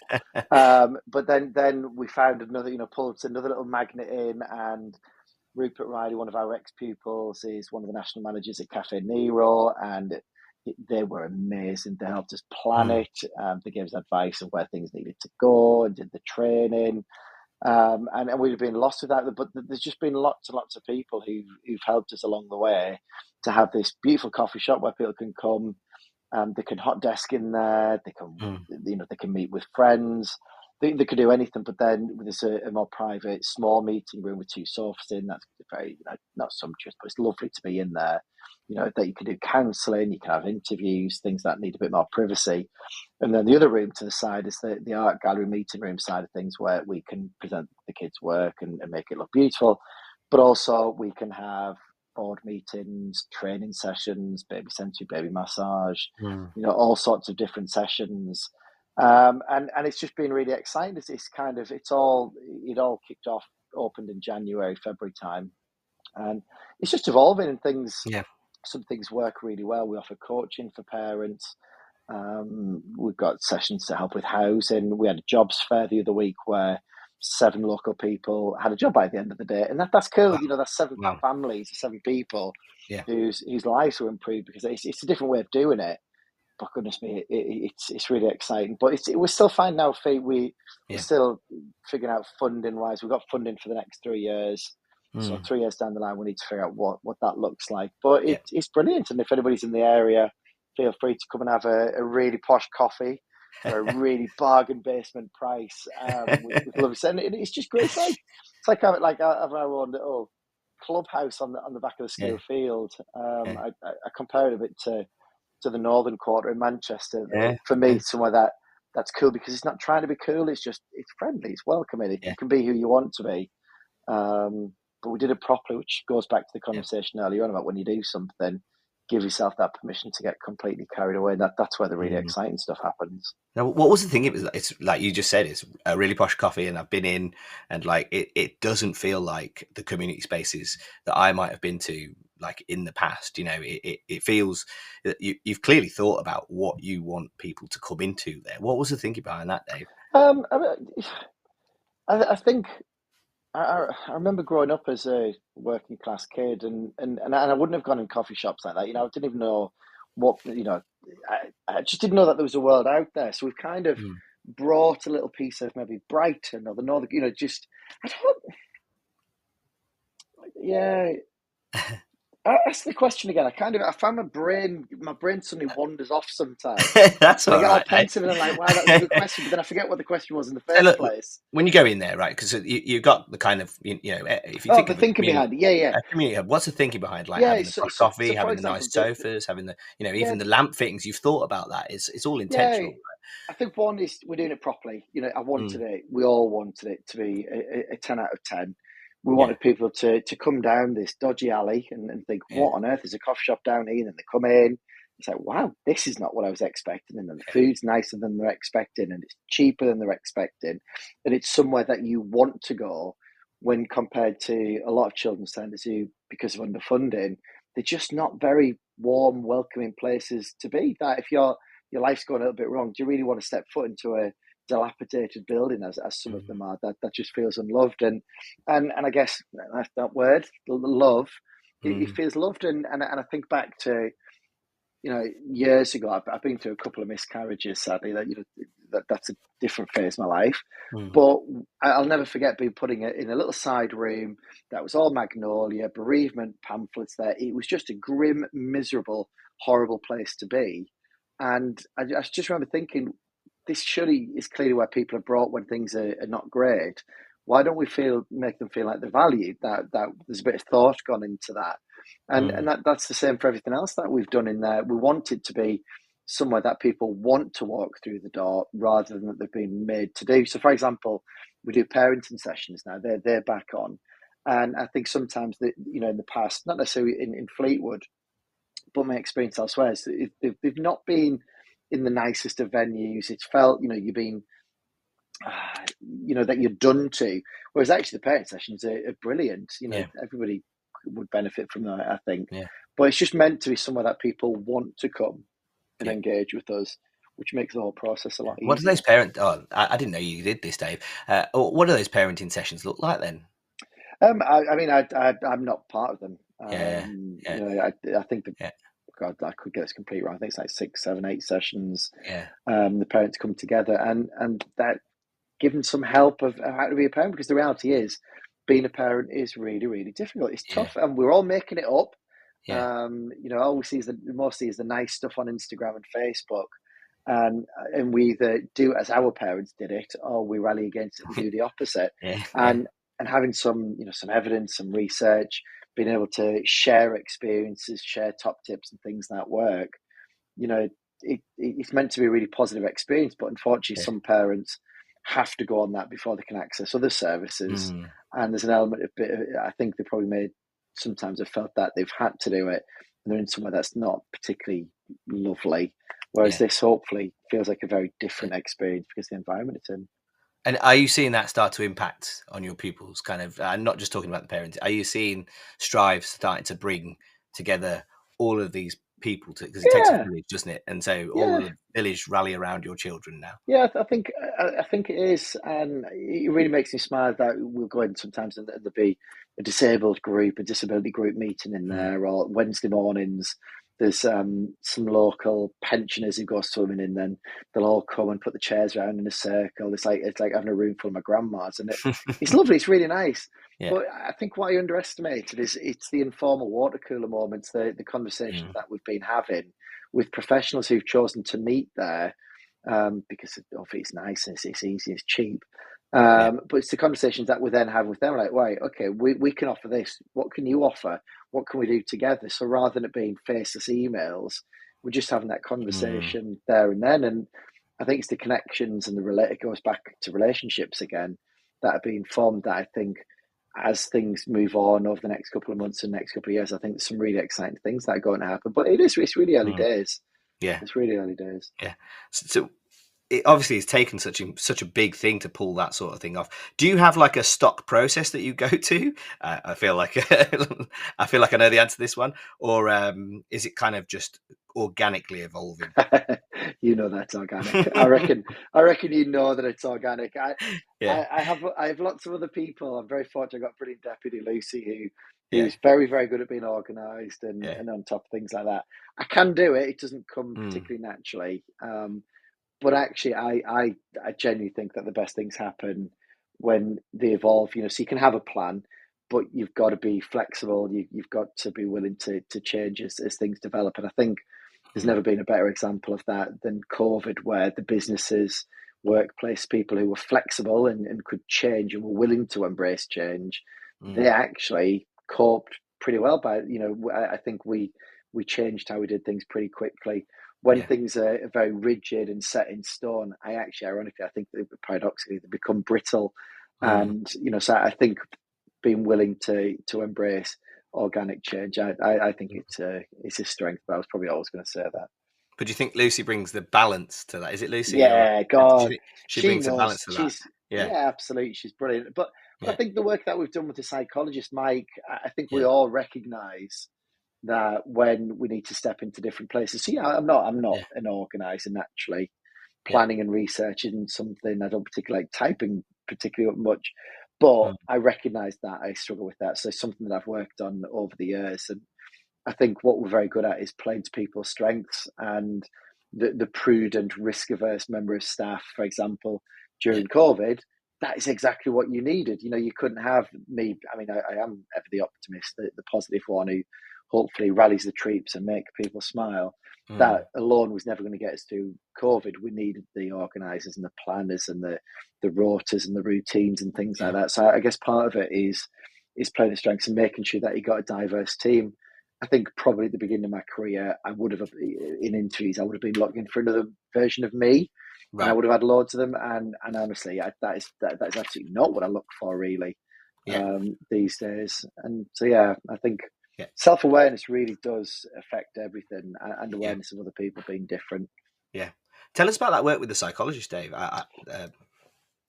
But then we found another, pulled another little magnet in, and Rupert Riley, one of our ex-pupils, is one of the national managers at Cafe Nero, and they were amazing. They helped us plan it. They gave us advice of where things needed to go and did the training. And we'd have been lost without them. But there's just been lots and lots of people who've helped us along the way to have this beautiful coffee shop where people can come. They can hot desk in there. They can, they can meet with friends. They could do anything. But then there's a more private, small meeting room with 2 sofas in. That's very, not sumptuous, but it's lovely to be in there. That you can do counselling, you can have interviews, things that need a bit more privacy. And then the other room to the side is the art gallery meeting room side of things, where we can present the kids' work and make it look beautiful. But also we can have board meetings, training sessions, baby sensory, baby massage, all sorts of different sessions. And it's just been really exciting. It all kicked off, opened in January, February time, and it's just evolving, and some things work really well. We offer coaching for parents. We've got sessions to help with housing. We had a jobs fair the other week where 7 local people had a job by the end of the day, and that's cool. Wow. You know, that's 7 Wow. families, 7 people Yeah. whose lives were improved because it's a different way of doing it. But goodness me, it's really exciting. But we're still finding our feet. We're still figuring out funding wise. We've got funding for the next 3 years. So 3 years down the line, we need to figure out what that looks like. But it's brilliant. And if anybody's in the area, feel free to come and have a really posh coffee for a really bargain basement price. With lovely, and it's just great. It's like having our own little clubhouse on the back of the school field. I compare it a bit to the Northern Quarter in Manchester. For me, somewhere that's cool because it's not trying to be cool. It's friendly. It's welcoming. It can be who you want to be. But we did it properly, which goes back to the conversation earlier on about when you do something, give yourself that permission to get completely carried away. That's where the really exciting stuff happens. Now, what was the thing? It's like you just said, it's a really posh coffee, and I've been in, and like it doesn't feel like the community spaces that I might have been to like in the past. You know, it feels that you've clearly thought about what you want people to come into there. What was the thinking behind that, Dave? I think I remember growing up as a working class kid, and I wouldn't have gone in coffee shops like that. You know, I didn't even know what, you know, I just didn't know that there was a world out there. So we've kind of brought a little piece of maybe Brighton or the Northern, you know, just, I don't, yeah. Ask the question again. I found my brain suddenly wanders off sometimes. That's all I get right. all pensive and I'm like, wow, that was a good question. But then I forget what the question was in the first place. When you go in there, right? Because you've got the kind of, you know, if you think of the thinking behind it, a community hub, what's the thinking behind like having the coffee, having the nice sofas, having the, you know, even the lamp fittings? You've thought about that. It's all intentional. Right? I think one is we're doing it properly. You know, I wanted it. We all wanted it to be a 10 out of 10. We wanted people to come down this dodgy alley and think, what on earth is a coffee shop down here? And they come in. It's like, wow, this is not what I was expecting. And then the food's nicer than they're expecting, and it's cheaper than they're expecting. And it's somewhere that you want to go when compared to a lot of children's centres who, because of underfunding, they're just not very warm, welcoming places to be. That if your life's going a little bit wrong, do you really want to step foot into a dilapidated building as some of them are? That just feels unloved, and I guess that word, love, it feels loved, and I think back to, you know, years ago, I've been through a couple of miscarriages, sadly. That, you know, that's a different phase of my life, but I'll never forget being putting it in a little side room that was all magnolia, bereavement pamphlets there. It was just a grim, miserable, horrible place to be, and I just remember thinking, this surely is clearly where people are brought when things are not great. Why don't we make them feel like they're valued? That there's a bit of thought gone into that, and that's the same for everything else that we've done in there. We want it to be somewhere that people want to walk through the door rather than that they've been made to do. So, for example, we do parenting sessions now. They're back on, and I think sometimes that, you know, in the past, not necessarily in Fleetwood, but my experience elsewhere is that they've not been in the nicest of venues. It's felt, you know, you've been, you know, that you're done to. Whereas actually the parent sessions are brilliant. You know, everybody would benefit from that, I think. Yeah. But it's just meant to be somewhere that people want to come and engage with us, which makes the whole process a lot easier. What do those I didn't know you did this, Dave. What do those parenting sessions look like then? I mean, I'm not part of them. You know, I think God, I could get this completely wrong. I think it's like 6, 7, 8 sessions. Yeah. The parents come together and that give them some help of how to be a parent, because the reality is being a parent is really, really difficult. It's tough, and we're all making it up. Yeah. You know, all we see is mostly is the nice stuff on Instagram and Facebook. And we either do it as our parents did it, or we rally against it and do the opposite. And having some, you know, some evidence, some research, being able to share experiences, share top tips and things that work, you know, it's meant to be a really positive experience. But unfortunately, some parents have to go on that before they can access other services. And there's an element of I think they probably sometimes have felt that they've had to do it, and they're in somewhere that's not particularly lovely. Whereas this hopefully feels like a very different experience because of the environment it's in. And are you seeing that start to impact on your pupils? Kind of, not just talking about the parents. Are you seeing Strive starting to bring together all of these people because it takes a village, doesn't it? And so all of the village rally around your children now. Yeah, I think it is, and it really makes me smile that we'll go in sometimes and there'll be a disabled group, a disability group meeting in there, or Wednesday mornings. There's some local pensioners who go swimming in, then they'll all come and put the chairs around in a circle. It's like having a room full of my grandmas, and it's lovely. It's really nice. Yeah. But I think what I underestimated is it's the informal water cooler moments, the conversations that we've been having with professionals who've chosen to meet there, because obviously it's nice and it's easy, it's cheap. But it's the conversations that we then have with them, like, right, okay, we can offer this. What can you offer? What can we do together? So rather than it being faceless emails, we're just having that conversation there and then. And I think it's the connections and it goes back to relationships again that are being formed, that I think as things move on over the next couple of months and next couple of years, I think there's some really exciting things that are going to happen. But it's really early days. Yeah. It's really early days. Yeah. So it obviously it's taken such a big thing to pull that sort of thing off. Do you have like a stock process that you go to? I feel like I know the answer to this one, or is it kind of just organically evolving? You know that's organic. I reckon you know that it's organic. I have lots of other people. I'm very fortunate. I've got brilliant deputy Lucy who's very, very good at being organised and on top of things like that. I can do it. It doesn't come particularly naturally. But actually, I genuinely think that the best things happen when they evolve. So you can have a plan, but you've got to be flexible. You've got to be willing to change as things develop. And I think there's never been a better example of that than COVID, where the businesses, workplace people who were flexible and could change and were willing to embrace change, they actually coped pretty well by it. I think we changed how we did things pretty quickly. When things are very rigid and set in stone, ironically, I think paradoxically, they become brittle. And, so I think being willing to embrace organic change, I think it's a strength, but I was probably always going to say that. But do you think Lucy brings the balance to that? Is it Lucy? Yeah, God. She brings the balance to that. Yeah, absolutely. She's brilliant. But I think the work that we've done with the psychologist, Mike, I think we all recognise that when we need to step into different places. So I'm not an organizer naturally. Planning and research isn't something I don't particularly like typing particularly much, but I recognise that I struggle with that. So it's something that I've worked on over the years, and I think what we're very good at is playing to people's strengths. And the prudent, risk-averse member of staff, for example, during COVID, that is exactly what you needed. You couldn't have me. I mean, I am ever the optimist, the positive one who hopefully rallies the troops and make people smile. That alone was never going to get us through COVID. We needed the organisers and the planners and the rotas and the routines and things like that. So I guess part of it is playing the strengths and making sure that you got a diverse team. I think probably at the beginning of my career, I would have, in interviews, I would have been looking for another version of me. Right. And I would have had loads of them. And honestly, that is absolutely not what I look for really these days. And so, I think self-awareness really does affect everything, and awareness of other people being different. Yeah. Tell us about that work with the psychologist, Dave.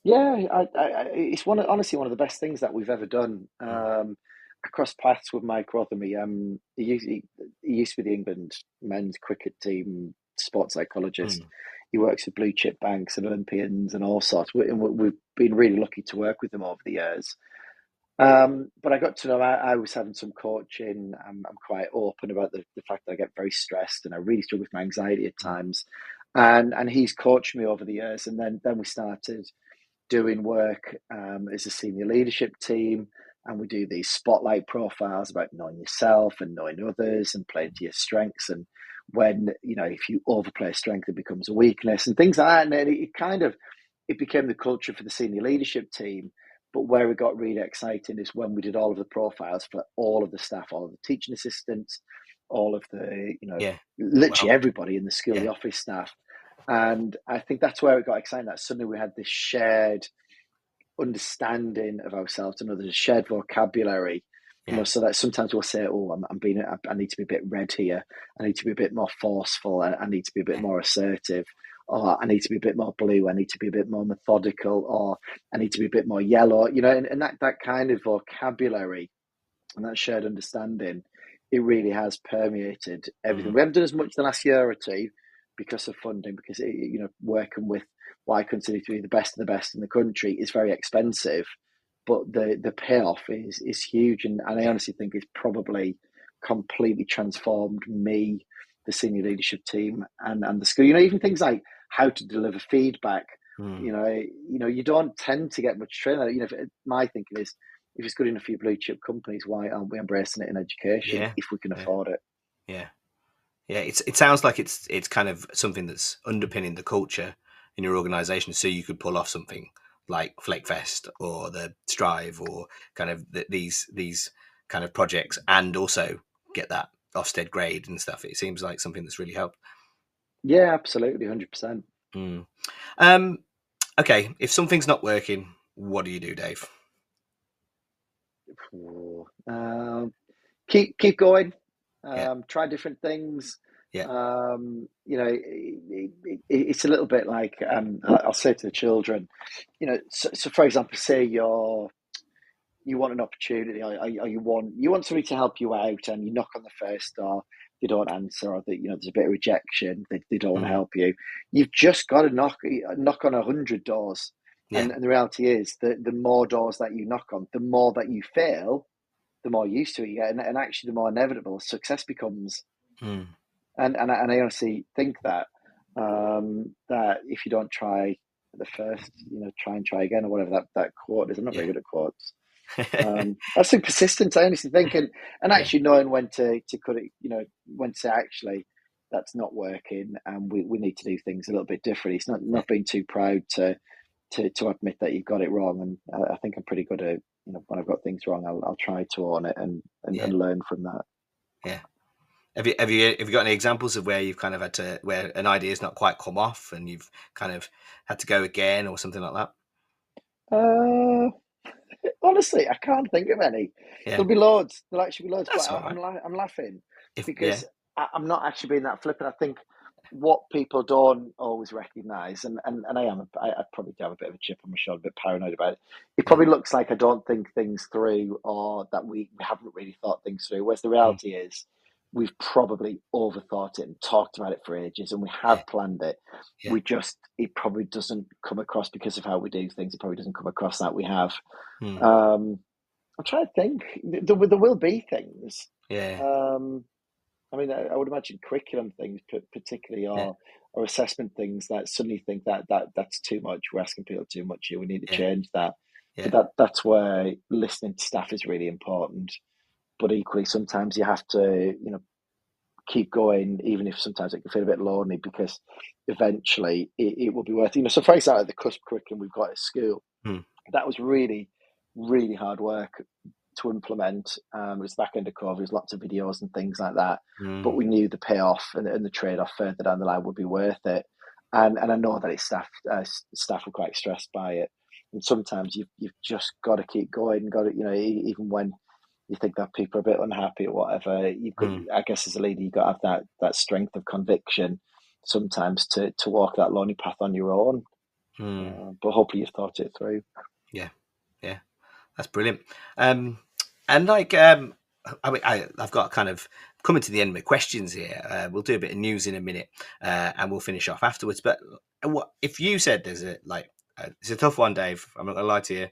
It's honestly one of the best things that we've ever done. I crossed paths with Mike Rothermy. He used to be the England men's cricket team sports psychologist. He works with blue chip banks and Olympians and all sorts. And we've been really lucky to work with him over the years. But I got to know I was having some coaching. I'm quite open about the fact that I get very stressed and I really struggle with my anxiety at times. And he's coached me over the years. And then we started doing work as a senior leadership team. And we do these spotlight profiles about knowing yourself and knowing others and playing to your strengths. And when, if you overplay a strength, it becomes a weakness and things like that. And it became the culture for the senior leadership team. But where it got really exciting is when we did all of the profiles for all of the staff, all of the teaching assistants, all of the, literally everybody in the school, the office staff. And I think that's where it got exciting, that suddenly we had this shared understanding of ourselves and others, shared vocabulary Yeah. So that sometimes we'll say, "Oh, I need to be a bit red here. I need to be a bit more forceful. I need to be a bit more assertive, or I need to be a bit more blue. I need to be a bit more methodical, or I need to be a bit more yellow." And that kind of vocabulary and that shared understanding, it really has permeated everything. We haven't done as much the last year or two because of funding, because working with what I consider to be the best of the best in the country is very expensive, but the payoff is huge, and I honestly think it's probably completely transformed me, the senior leadership team, and the school. Even things like how to deliver feedback. You don't tend to get much training. My thinking is, if it's good enough for your blue chip companies, why aren't we embracing it in education if we can afford it? Yeah. It sounds like it's kind of something that's underpinning the culture in your organisation, so you could pull off something like Flakefest or the Strive or kind of these kind of projects, and also get that Ofsted grade and stuff. It seems like something that's really helped. Yeah, absolutely, 100%. Okay, if something's not working, what do you do, Dave? Keep going. Yeah. Try different things. Yeah. It's a little bit like I'll say to the children, so for example, say you want an opportunity, or you want somebody to help you out, and you knock on the first door, they don't answer, or there's a bit of rejection, they don't want to help you. You've just got to knock on 100 doors, and the reality is that the more doors that you knock on, the more that you fail, the more used to it you get, and actually the more inevitable success becomes. And I honestly think that that if you don't try the first, try and try again, or whatever that quote is. I'm not very good at quotes. That's so persistent. I honestly think, and actually knowing when to cut it, when to actually that's not working, and we need to do things a little bit differently. It's not being too proud to admit that you've got it wrong, and I think I'm pretty good at, when I've got things wrong, I'll try to own it and learn from that. Yeah. Have you got any examples of where you've kind of had to, where an idea's not quite come off and you've kind of had to go again or something like that? Honestly, I can't think of any. Yeah. There'll be loads. There'll actually be loads. That's But right. I'm laughing because I'm not actually being that flippant. I think what people don't always recognise, and I probably do have a bit of a chip on my shoulder, a bit paranoid about it. It probably looks like I don't think things through, or that we haven't really thought things through. Whereas the reality is, we've probably overthought it and talked about it for ages, and we have planned it. It probably doesn't come across because of how we do things. It probably doesn't come across that we have. I'm trying to think. There will be things. I mean, I would imagine curriculum things, particularly, or assessment things that suddenly think that's too much. We're asking people too much here. We need to change that. But that's where listening to staff is really important. But equally, sometimes you have to, keep going, even if sometimes it can feel a bit lonely, because eventually it will be worth it. So for example, the CUSP curriculum we've got at school, that was really, really hard work to implement. It was the back end of COVID, there's lots of videos and things like that. But we knew the payoff and the trade-off further down the line would be worth it. And I know that staff were quite stressed by it. And sometimes you've just got to keep going, even when you think that people are a bit unhappy or whatever, you've got, I guess as a leader, you've got to have that strength of conviction sometimes to walk that lonely path on your own. But hopefully you've thought it through. Yeah, that's brilliant. And like, I mean, I've got kind of coming to the end of my questions here. We'll do a bit of news in a minute, and we'll finish off afterwards. But what if you said there's it's a tough one, Dave? I'm not gonna lie to you.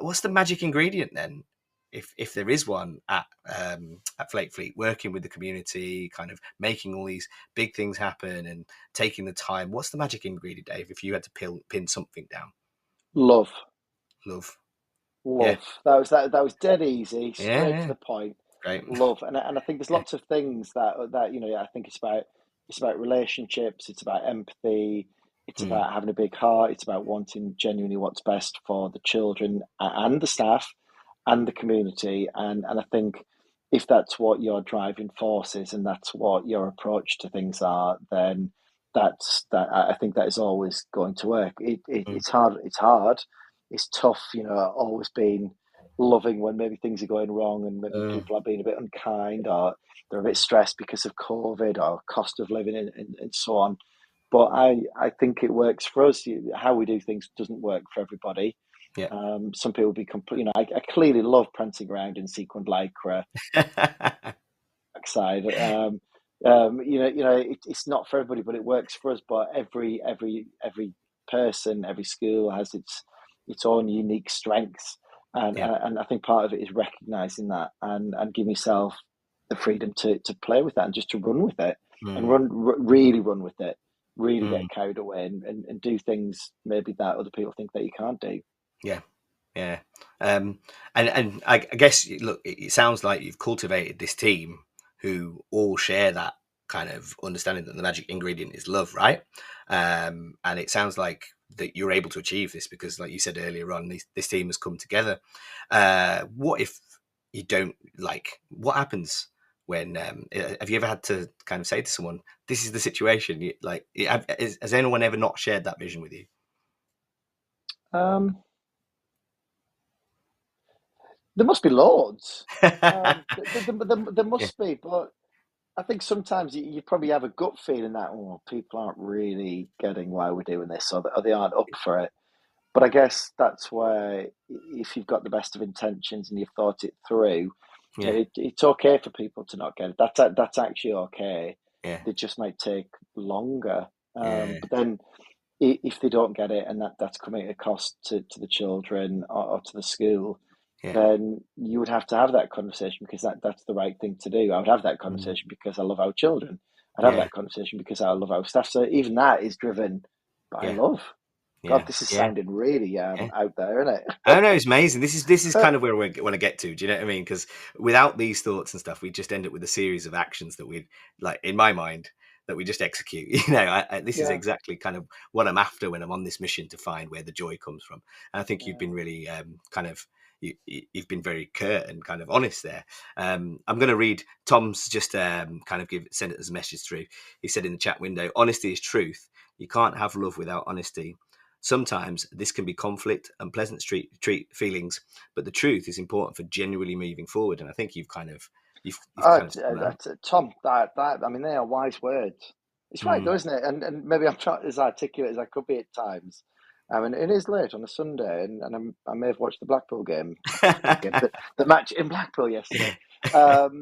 What's the magic ingredient then? If there is one at Flake Fleet, working with the community, kind of making all these big things happen and taking the time, what's the magic ingredient, Dave? If you had to pin something down, love. Yeah. That was dead easy, straight to the point. Great. Love, and I think there's lots of things that I think it's about relationships, it's about empathy, it's about having a big heart, it's about wanting genuinely what's best for the children and the staff and the community, and I think if that's what your driving force is and that's what your approach to things are, then I think that is always going to work. It's hard, it's tough, always being loving when maybe things are going wrong and maybe people are being a bit unkind or they're a bit stressed because of COVID or cost of living and so on. But I think it works for us. How we do things doesn't work for everybody. Yeah. Some people be complete. I clearly love prancing around in sequined lycra. Side. It's not for everybody, but it works for us. But every person, every school has its own unique strengths, and I think part of it is recognizing that and giving yourself the freedom to play with that and just to run with it and really run with it, really get carried away and do things maybe that other people think that you can't do. Yeah. And I guess, look, it sounds like you've cultivated this team who all share that kind of understanding that the magic ingredient is love, right? And it sounds like that you're able to achieve this because, like you said earlier on, this team has come together. What if you don't what happens when, have you ever had to kind of say to someone, this is the situation? Has anyone ever not shared that vision with you? There must be loads. There must be, but I think sometimes you probably have a gut feeling that people aren't really getting why we're doing this, or they aren't up for it. But I guess that's where, if you've got the best of intentions and you've thought it through, it's okay for people to not get it. That's actually okay. Yeah. They just might take longer. But then, if they don't get it, and that's coming at a cost to the children or to the school, then you would have to have that conversation because that's the right thing to do. I would have that conversation because I love our children. I'd have that conversation because I love our staff. So even that is driven by love. God, this is sounding really out there, isn't it? Oh no, it's amazing. This is kind of where we want to get to. Do you know what I mean? Because without these thoughts and stuff, we just end up with a series of actions that we, like, in my mind, that we just execute. This is exactly kind of what I'm after when I'm on this mission to find where the joy comes from. And I think you've been really you've been very curt and kind of honest there. I'm going to read Tom's just kind of send it as a message through. He said in the chat window, honesty is truth. You can't have love without honesty. Sometimes this can be conflict and pleasant treat feelings, but the truth is important for genuinely moving forward. And I think you've kind of Tom, that I mean, they are wise words. It's right, though, isn't it? And maybe I'm not as articulate as I could be at times. I mean, it is late on a Sunday, and I may have watched the Blackpool game, the match in Blackpool yesterday. But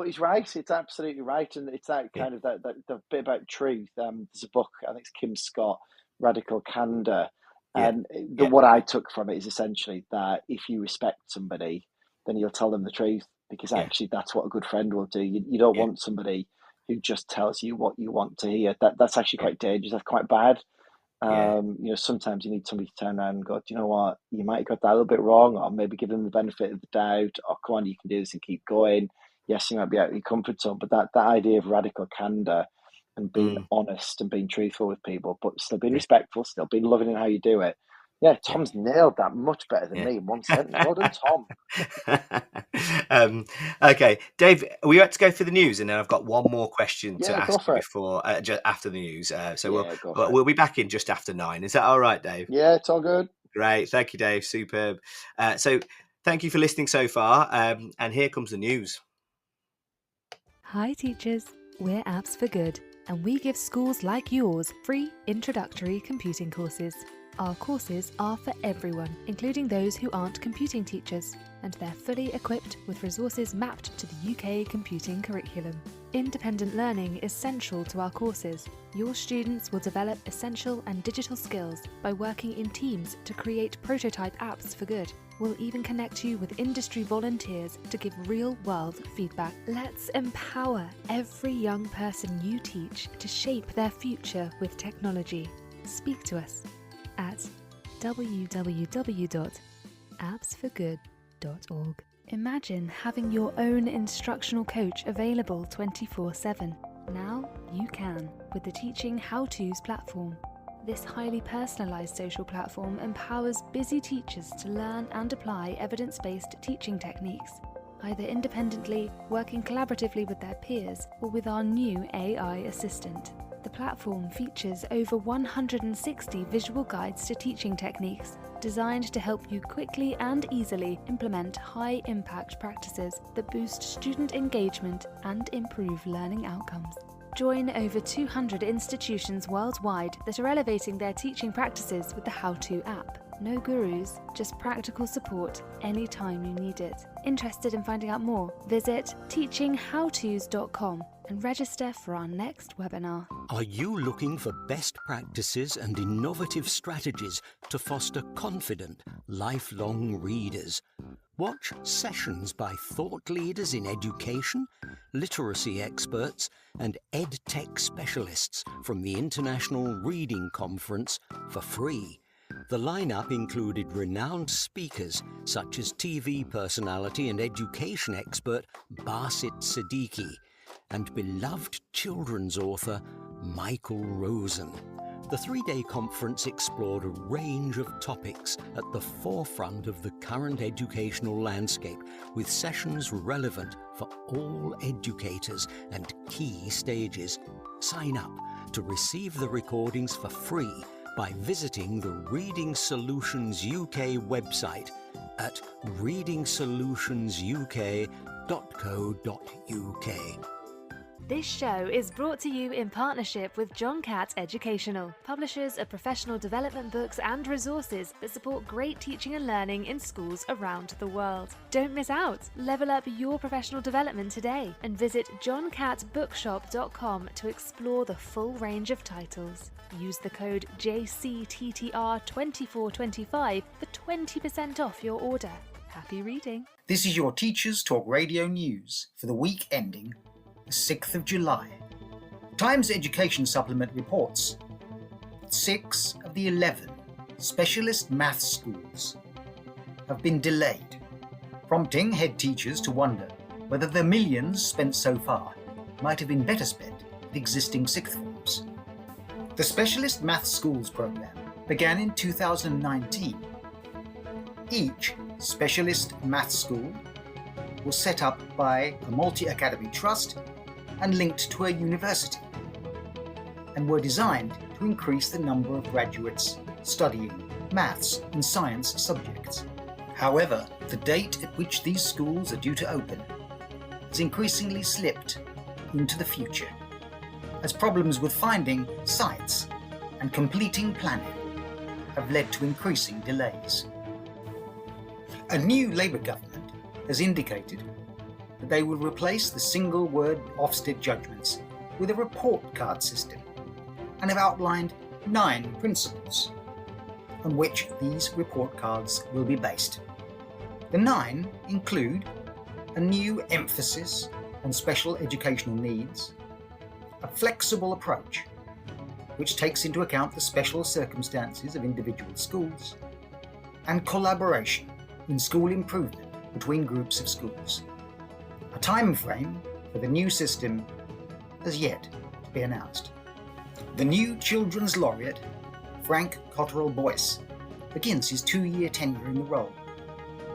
he's right; it's absolutely right, and it's that kind of that the bit about truth. There's a book, I think it's Kim Scott, Radical Candor, and what I took from it is essentially that if you respect somebody, then you'll tell them the truth, because actually that's what a good friend will do. You don't want somebody who just tells you what you want to hear. That's actually quite dangerous. That's quite bad. Sometimes you need somebody to turn around and go, do you know what, you might have got that a little bit wrong, or maybe give them the benefit of the doubt, or come on, you can do this and keep going. Yes, you might be out of your comfort zone, but that idea of radical candor and being honest and being truthful with people, but still being respectful, still being loving in how you do it. Yeah, Tom's nailed that much better than me in one sentence. Well done, Tom. Okay, Dave, we had to go for the news, and then I've got one more question to ask you before, just after the news. We'll be back in just after 9. Is that all right, Dave? Yeah, it's all good. Great, thank you, Dave. Superb. So thank you for listening so far, and here comes the news. Hi, teachers. We're Apps for Good, and we give schools like yours free introductory computing courses. Our courses are for everyone, including those who aren't computing teachers, and they're fully equipped with resources mapped to the UK computing curriculum. Independent learning is central to our courses. Your students will develop essential and digital skills by working in teams to create prototype apps for good. We'll even connect you with industry volunteers to give real-world feedback. Let's empower every young person you teach to shape their future with technology. Speak to us at www.appsforgood.org. Imagine having your own instructional coach available 24/7. Now you can with the Teaching How-Tos platform. This highly personalised social platform empowers busy teachers to learn and apply evidence-based teaching techniques, either independently, working collaboratively with their peers, or with our new AI assistant. The platform features over 160 visual guides to teaching techniques, designed to help you quickly and easily implement high-impact practices that boost student engagement and improve learning outcomes. Join over 200 institutions worldwide that are elevating their teaching practices with the How To app. No gurus, just practical support anytime you need it. Interested in finding out more? Visit teachinghowtos.com and register for our next webinar. Are you looking for best practices and innovative strategies to foster confident, lifelong readers? Watch sessions by thought leaders in education, literacy experts, and EdTech specialists from the International Reading Conference for free. The lineup included renowned speakers such as TV personality and education expert Basit Siddiqui and beloved children's author Michael Rosen. The three-day conference explored a range of topics at the forefront of the current educational landscape, with sessions relevant for all educators and key stages. Sign up to receive the recordings for free by visiting the Reading Solutions UK website at readingsolutionsuk.co.uk. This show is brought to you in partnership with John Catt Educational, publishers of professional development books and resources that support great teaching and learning in schools around the world. Don't miss out. Level up your professional development today and visit johncattbookshop.com to explore the full range of titles. Use the code JCTTR2425 for 20% off your order. Happy reading. This is your Teachers Talk Radio News for the week ending the 6th of July. Times Education Supplement reports that 6 of the 11 specialist maths schools have been delayed, prompting head teachers to wonder whether the millions spent so far might have been better spent at existing sixth forms. The Specialist Maths Schools program began in 2019. Each specialist maths school was set up by a multi-academy trust and linked to a university, and were designed to increase the number of graduates studying maths and science subjects. However, the date at which these schools are due to open has increasingly slipped into the future, as problems with finding sites and completing planning have led to increasing delays. A new Labour government has indicated that they will replace the single word Ofsted judgments with a report card system, and have outlined 9 principles on which these report cards will be based. The 9 include a new emphasis on special educational needs, a flexible approach which takes into account the special circumstances of individual schools, and collaboration in school improvement between groups of schools. A time frame for the new system has yet to be announced. The new Children's Laureate, Frank Cotterell Boyce, begins his 2-year tenure in the role.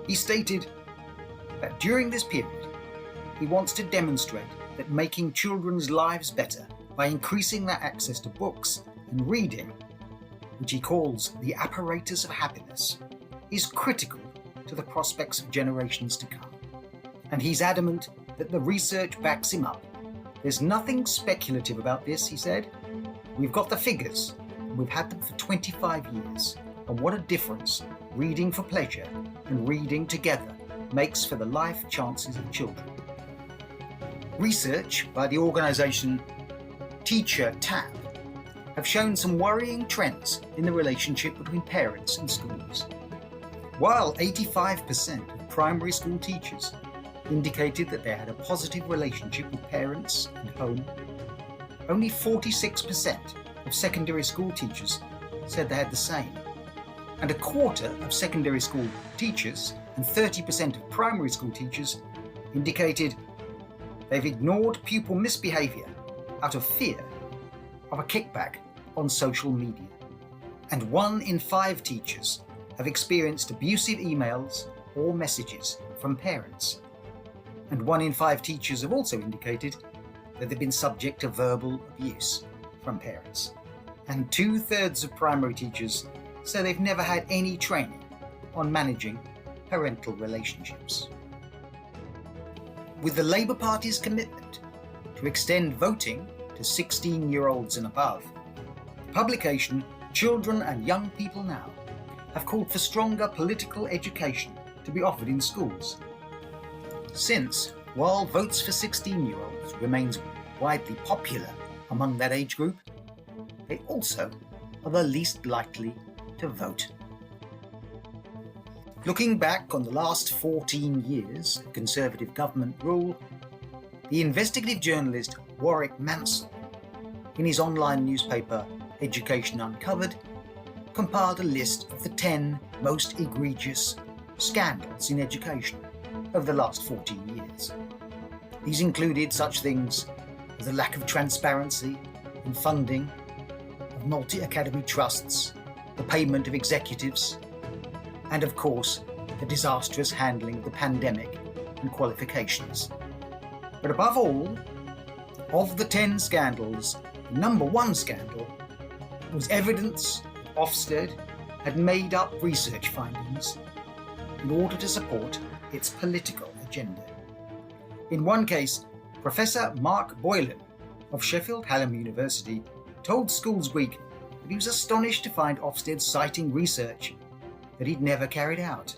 He stated that during this period, he wants to demonstrate that making children's lives better by increasing their access to books and reading, which he calls the apparatus of happiness, is critical to the prospects of generations to come. And he's adamant that the research backs him up. There's nothing speculative about this, he said. We've got the figures, and we've had them for 25 years, and what a difference reading for pleasure and reading together makes for the life chances of children. Research by the organisation Teacher Tab have shown some worrying trends in the relationship between parents and schools. While 85% of primary school teachers indicated that they had a positive relationship with parents and home, only 46% of secondary school teachers said they had the same, and a quarter of secondary school teachers and 30% of primary school teachers indicated they've ignored pupil misbehaviour out of fear of a kickback on social media. And 1 in 5 teachers have experienced abusive emails or messages from parents. And 1 in 5 teachers have also indicated that they've been subject to verbal abuse. from parents, and 2/3 of primary teachers say they've never had any training on managing parental relationships. With the Labour Party's commitment to extend voting to 16-year-olds and above, the publication Children and Young People Now have called for stronger political education to be offered in schools. Since, while votes for 16-year-olds remains widely popular among that age group, they also are the least likely to vote. Looking back on the last 14 years of Conservative government rule, the investigative journalist Warwick Mansell, in his online newspaper Education Uncovered, compiled a list of the 10 most egregious scandals in education over the last 14 years. These included such things as the lack of transparency in funding of multi-academy trusts, the payment of executives, and of course, the disastrous handling of the pandemic and qualifications. But above all, of the 10 scandals, the number one scandal was evidence that Ofsted had made up research findings in order to support its political agenda. In one case, Professor Mark Boylan of Sheffield Hallam University told Schools Week that he was astonished to find Ofsted citing research that he'd never carried out.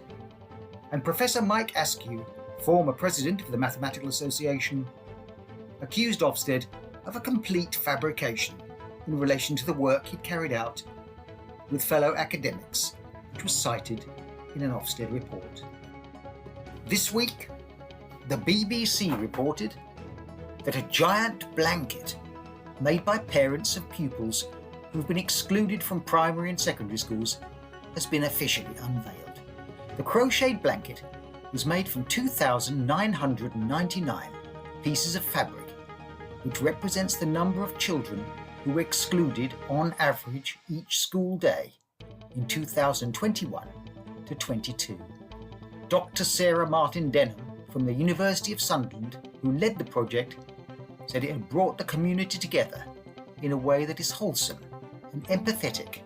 And Professor Mike Askew, former president of the Mathematical Association, accused Ofsted of a complete fabrication in relation to the work he'd carried out with fellow academics, which was cited in an Ofsted report. This week, the BBC reported that a giant blanket made by parents of pupils who've been excluded from primary and secondary schools has been officially unveiled. The crocheted blanket was made from 2,999 pieces of fabric, which represents the number of children who were excluded on average each school day in 2021 to 22. Dr. Sarah Martin Denham from the University of Sunderland, who led the project, said it had brought the community together in a way that is wholesome and empathetic.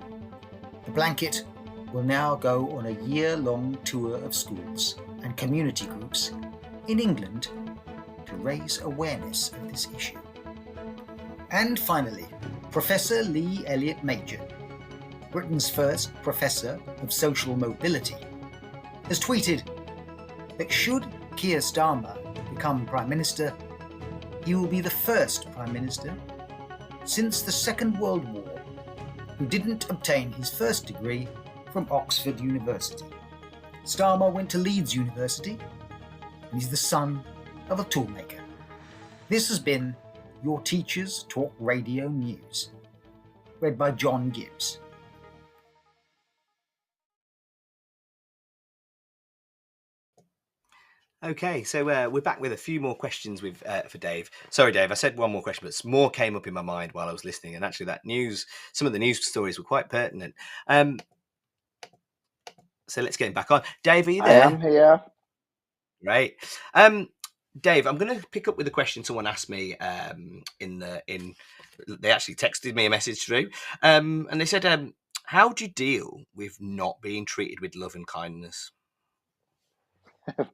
The blanket will now go on a year-long tour of schools and community groups in England to raise awareness of this issue. And finally, Professor Lee Elliott Major, Britain's first Professor of Social Mobility, has tweeted that should Keir Starmer become Prime Minister, he will be the first Prime Minister since the Second World War who didn't obtain his first degree from Oxford University. Starmer went to Leeds University and he's the son of a toolmaker. This has been your Teachers Talk Radio News, read by John Gibbs. Okay, so we're back with a few more questions for Dave. Sorry, Dave, I said one more question, but more came up in my mind while I was listening, and actually some of the news stories were quite pertinent. So let's get him back on. Dave, are you there? I am here. Right. Dave, I'm going to pick up with a question someone asked me they actually texted me a message through, and they said, how do you deal with not being treated with love and kindness?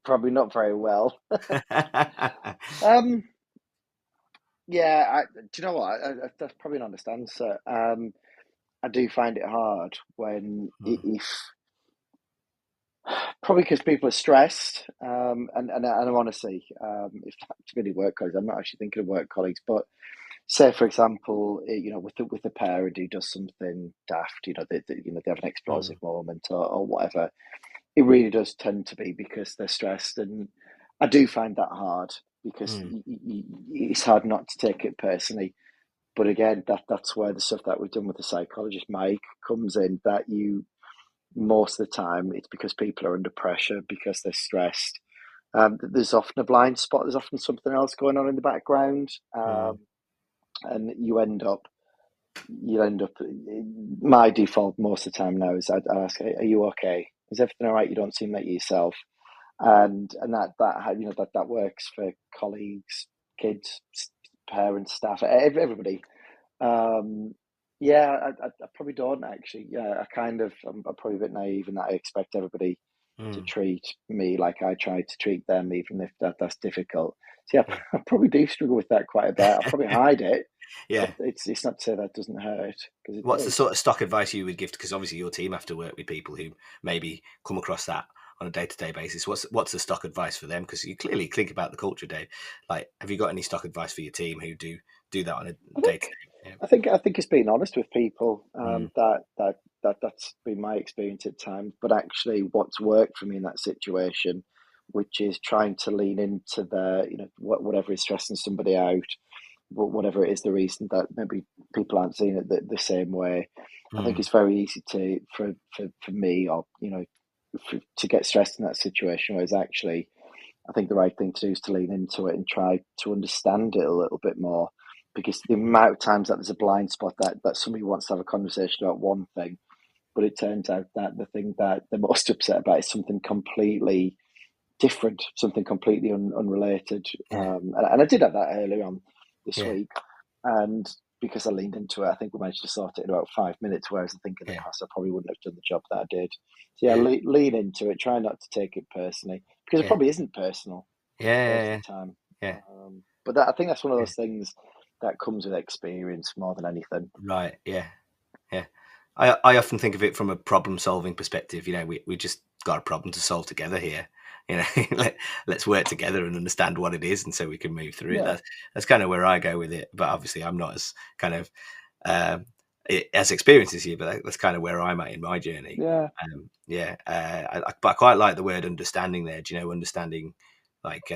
Probably not very well. Yeah, do you know what? That's probably an honest answer. I do find it hard when if probably because people are stressed, and honestly, if that's really work colleagues, I'm not actually thinking of work colleagues, but say for example, with a parent who does something daft, they have an explosive moment or whatever. It really does tend to be because they're stressed, and I do find that hard because it's hard not to take it personally. But again, that's where the stuff that we've done with the psychologist Mike comes in. That most of the time it's because people are under pressure because they're stressed. There's often a blind spot. There's often something else going on in the background, and you end up. My default most of the time now is I'd ask, "Are you okay? Is everything all right? You don't seem like yourself," and that works for colleagues, kids, parents, staff, everybody. Yeah, I probably don't actually. Yeah, I'm probably a bit naive in that I expect everybody to treat me like I try to treat them, even if that's difficult. So yeah, I probably do struggle with that quite a bit. I probably hide it, but Yeah. it's not to say that doesn't hurt, because it What's the does. sort of stock advice you would give? Because obviously your team have to work with people who maybe come across that on a day-to-day basis. What's the stock advice for them? Because you clearly think about the culture, Dave. Like, have you got any stock advice for your team who do that on a I think day-to-day? I think it's being honest with people. Mm. That's been my experience at times. But actually, what's worked for me in that situation, which is trying to lean into whatever is stressing somebody out, whatever it is, the reason that maybe people aren't seeing it the same way. I think it's very easy for me, or to get stressed in that situation. Whereas actually, I think the right thing to do is to lean into it and try to understand it a little bit more, because the amount of times that there's a blind spot, that somebody wants to have a conversation about one thing, but it turns out that the thing that they're most upset about is something completely different, something completely unrelated. Yeah. And I did have that earlier on this Yeah. week, and because I leaned into it, I think we managed to sort it in about 5 minutes. Whereas I think in the past, I probably wouldn't have done the job that I did. So yeah, lean into it. Try not to take it personally, because it probably isn't personal most of the time. Yeah. But I think that's one of those things that comes with experience more than anything. Right. Yeah. Yeah. I often think of it from a problem-solving perspective. We just got a problem to solve together here. Let's work together and understand what it is, and so we can move through it. That's kind of where I go with it. But obviously, I'm not as kind of as experienced as you. But that's kind of where I'm at in my journey. Yeah. But I quite like the word understanding there. Do you know, understanding like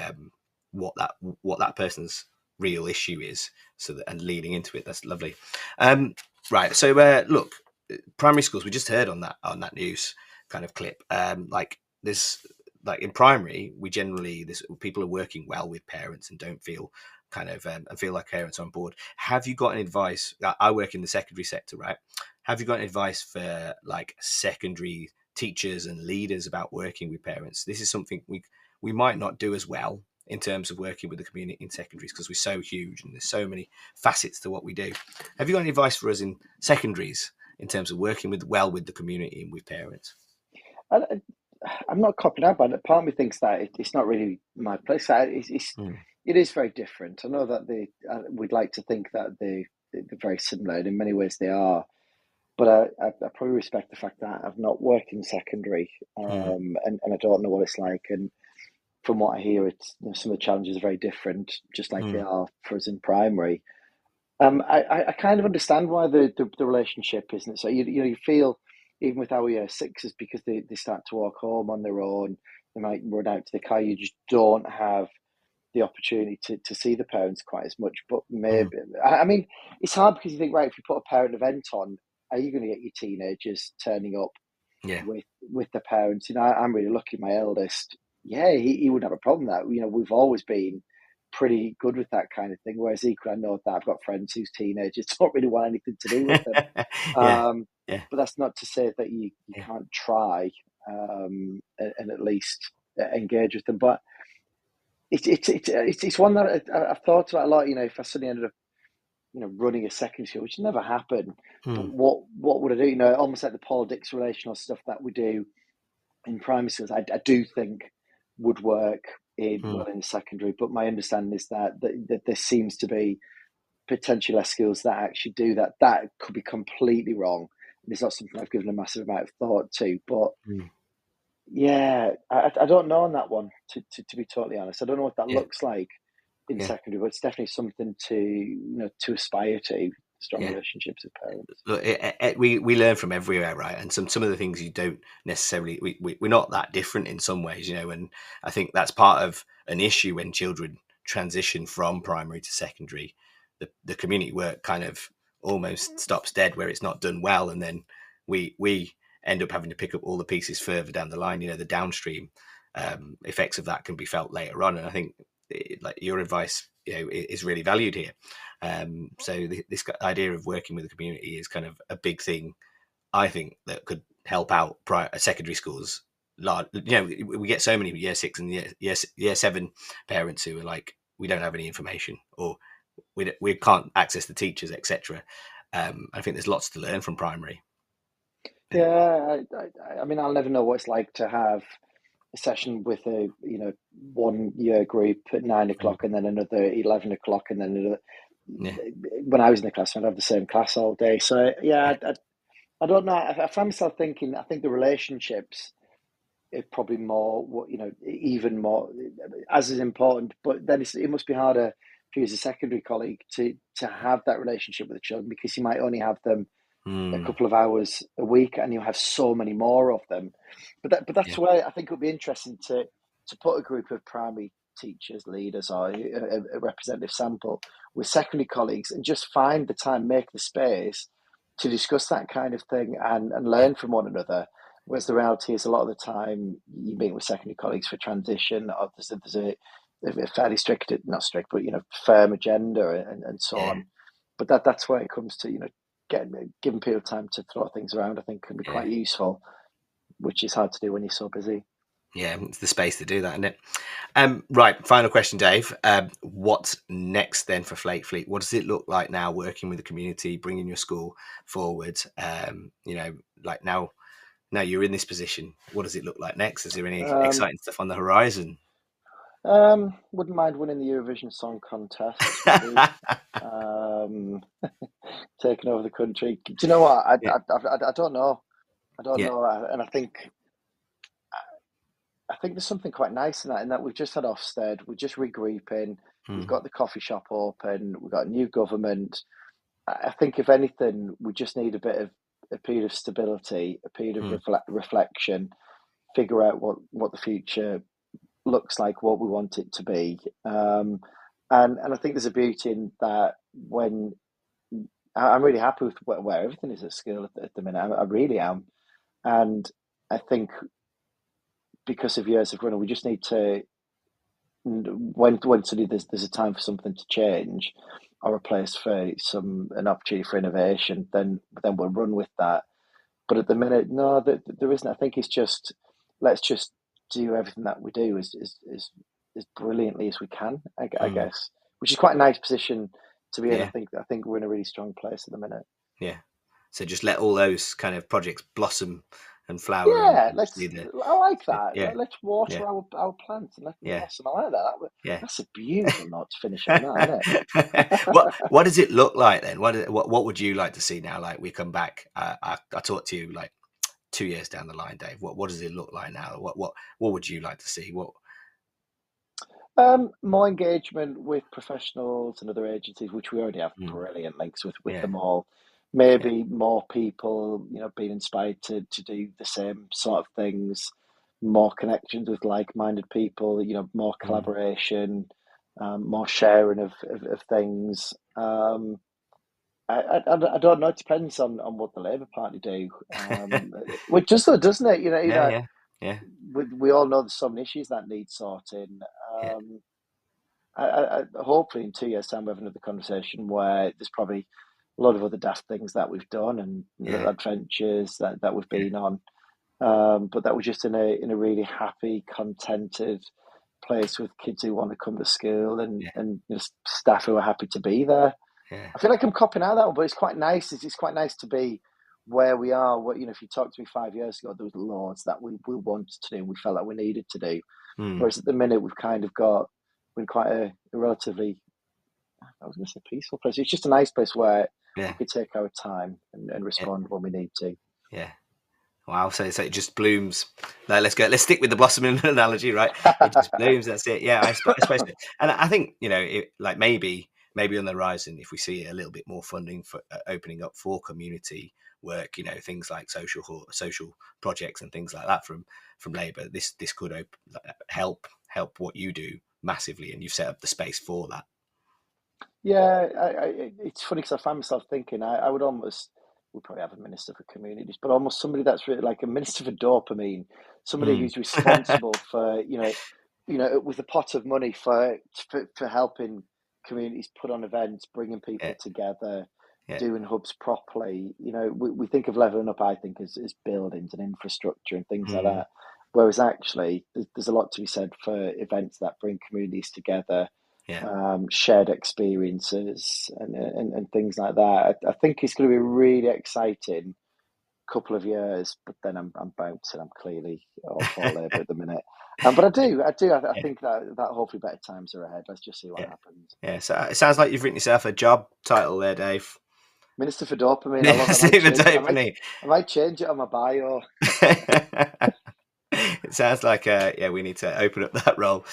what that person's real issue is, and leading into it. That's lovely. Right. So look, primary schools. We just heard on that news kind of clip. Like this. Like in primary, we generally people are working well with parents and don't feel kind of and feel like parents are on board. Have you got any advice? I work in the secondary sector, right? Have you got any advice for like secondary teachers and leaders about working with parents? This is something we might not do as well in terms of working with the community in secondaries, because we're so huge and there's so many facets to what we do. Have you got any advice for us in secondaries in terms of working with the community and with parents? I'm not copying out, but part of me thinks that it's not really my place. It is very different. I know that we'd like to think that they're very similar, and in many ways they are. But I probably respect the fact that I've not worked in secondary, and I don't know what it's like. And from what I hear, it's some of the challenges are very different, just like they are for us in primary. I kind of understand why the relationship isn't. So you feel, even with our year sixes, because they start to walk home on their own, they might run out to the car. You just don't have the opportunity to see the parents quite as much. But maybe I mean, it's hard, because you think, right, if you put a parent event on, are you going to get your teenagers turning up with the parents? I'm really lucky. My eldest, he wouldn't have a problem with that. We've always been pretty good with that kind of thing. Whereas equally, I know that I've got friends whose teenagers don't really want anything to do with them. But that's not to say that you can't try and at least engage with them. But it's one that I've thought about a lot. If I suddenly ended up running a secondary school, which never happened, but what would I do? Almost like the Paul Dix relational stuff that we do in primary schools, I do think would work in secondary. But my understanding is that there seems to be potentially less schools that actually do that. That could be completely wrong. It's not something I've given a massive amount of thought to. But I don't know on that one, to be totally honest. I don't know what that looks like in secondary, but it's definitely something to aspire to. Strong relationships with parents. Look, we learn from everywhere, right? And some of the things you don't necessarily, we're not that different in some ways, and I think that's part of an issue when children transition from primary to secondary. The community work kind of almost stops dead where it's not done well, and then we end up having to pick up all the pieces further down the line. The downstream effects of that can be felt later on, and I think like your advice is really valued here. So this idea of working with the community is kind of a big thing, I think, that could help out secondary schools. We get so many year 6 and year 7 parents who are like, we don't have any information, or we can't access the teachers, etc. I think there's lots to learn from primary. Yeah, I mean, I'll never know what it's like to have a session with a 1 year group at 9 o'clock and then another 11 o'clock and then another. When I was in the class, I'd have the same class all day. So I don't know. I find myself thinking. I think the relationships are probably more, even more as is important. But then it must be harder for you as a secondary colleague to have that relationship with the children, because you might only have them a couple of hours a week, and you have so many more of them. But that's where I think it would be interesting to put a group of primary teachers, leaders, or a representative sample with secondary colleagues, and just find the time, make the space to discuss that kind of thing and learn from one another. Whereas the reality is, a lot of the time you meet with secondary colleagues for transition, or there's a fairly strict, not strict, but firm agenda and so on. But that's where it comes to giving people time to throw things around, I think, can be quite useful, which is hard to do when you're so busy. Yeah, it's the space to do that, isn't it? Right, final question, Dave. What's next then for Flake Fleet? What does it look like now, working with the community, bringing your school forward? Like now you're in this position. What does it look like next? Is there any exciting stuff on the horizon? Wouldn't mind winning the Eurovision Song Contest. Taking over the country. Do you know what? I don't know. I don't know, and I think there's something quite nice in that we've just had Ofsted, we're just regrouping, we've got the coffee shop open, we've got a new government. I think if anything, we just need a period of stability, a period of reflection, figure out what the future looks like, what we want it to be. And I think there's a beauty in that. When I'm really happy with where everything is at school at the minute. I really am. And I think because of years of running, we just need to, when suddenly there's a time for something to change or a place for an opportunity for innovation, then we'll run with that. But at the minute, no, there isn't. I think it's just, let's just do everything that we do as brilliantly as we can, I guess, which is quite a nice position to be in. I think we're in a really strong place at the minute. Yeah. So just let all those kind of projects blossom and flower. Yeah, I like that. Yeah. Let's water our plants and let them blossom. I like that. That's a beautiful note to finish on, that, isn't it? What does it look like then? What would you like to see now? Like, we come back. I talked to you like 2 years down the line, Dave. What does it look like now? What would you like to see? More engagement with professionals and other agencies, which we already have brilliant links with them all. Maybe more people, being inspired to do the same sort of things, more connections with like-minded people, more collaboration, more sharing of things. I don't know. It depends on what the Labour Party do. Which does though, doesn't it? We all know there's some issues that need sorting. I hopefully in 2 years' time we have another conversation where there's probably a lot of other daft things that we've done and adventures that we've been on, but that we're just in a really happy, contented place with kids who want to come to school and staff who are happy to be there. I feel like I'm copying out that one, but it's quite nice. It's quite nice to be where we are. If you talked to me 5 years ago, there was loads that we wanted to do, we felt like we needed to do. Whereas at the minute we've kind of got, we're in quite a relatively, I was going to say peaceful place. It's just a nice place where we could take our time and respond when we need to. Yeah. Wow. So it just blooms. No, let's stick with the blossoming analogy, right? It just blooms. That's it. Yeah, I suppose so. And I think, maybe on the horizon, if we see a little bit more funding for opening up for community work, things like social projects and things like that from Labour, this could help what you do massively, and you've set up the space for that. Yeah, it's funny because I find myself thinking I would almost, we probably have a minister for communities, but almost somebody that's really like a minister for dopamine, somebody who's responsible for, with a pot of money for helping communities put on events, bringing people together, doing hubs properly. We think of levelling up, I think, as buildings and infrastructure and things like that. Whereas actually, there's a lot to be said for events that bring communities together shared experiences and things like that. I think it's going to be a really exciting couple of years, but then I'm bouncing. I'm clearly off all labour at the minute. But I think that hopefully better times are ahead. Let's just see what happens. Yeah, so it sounds like you've written yourself a job title there, Dave. Minister for Dopamine. I might change it on my bio. It sounds like we need to open up that role.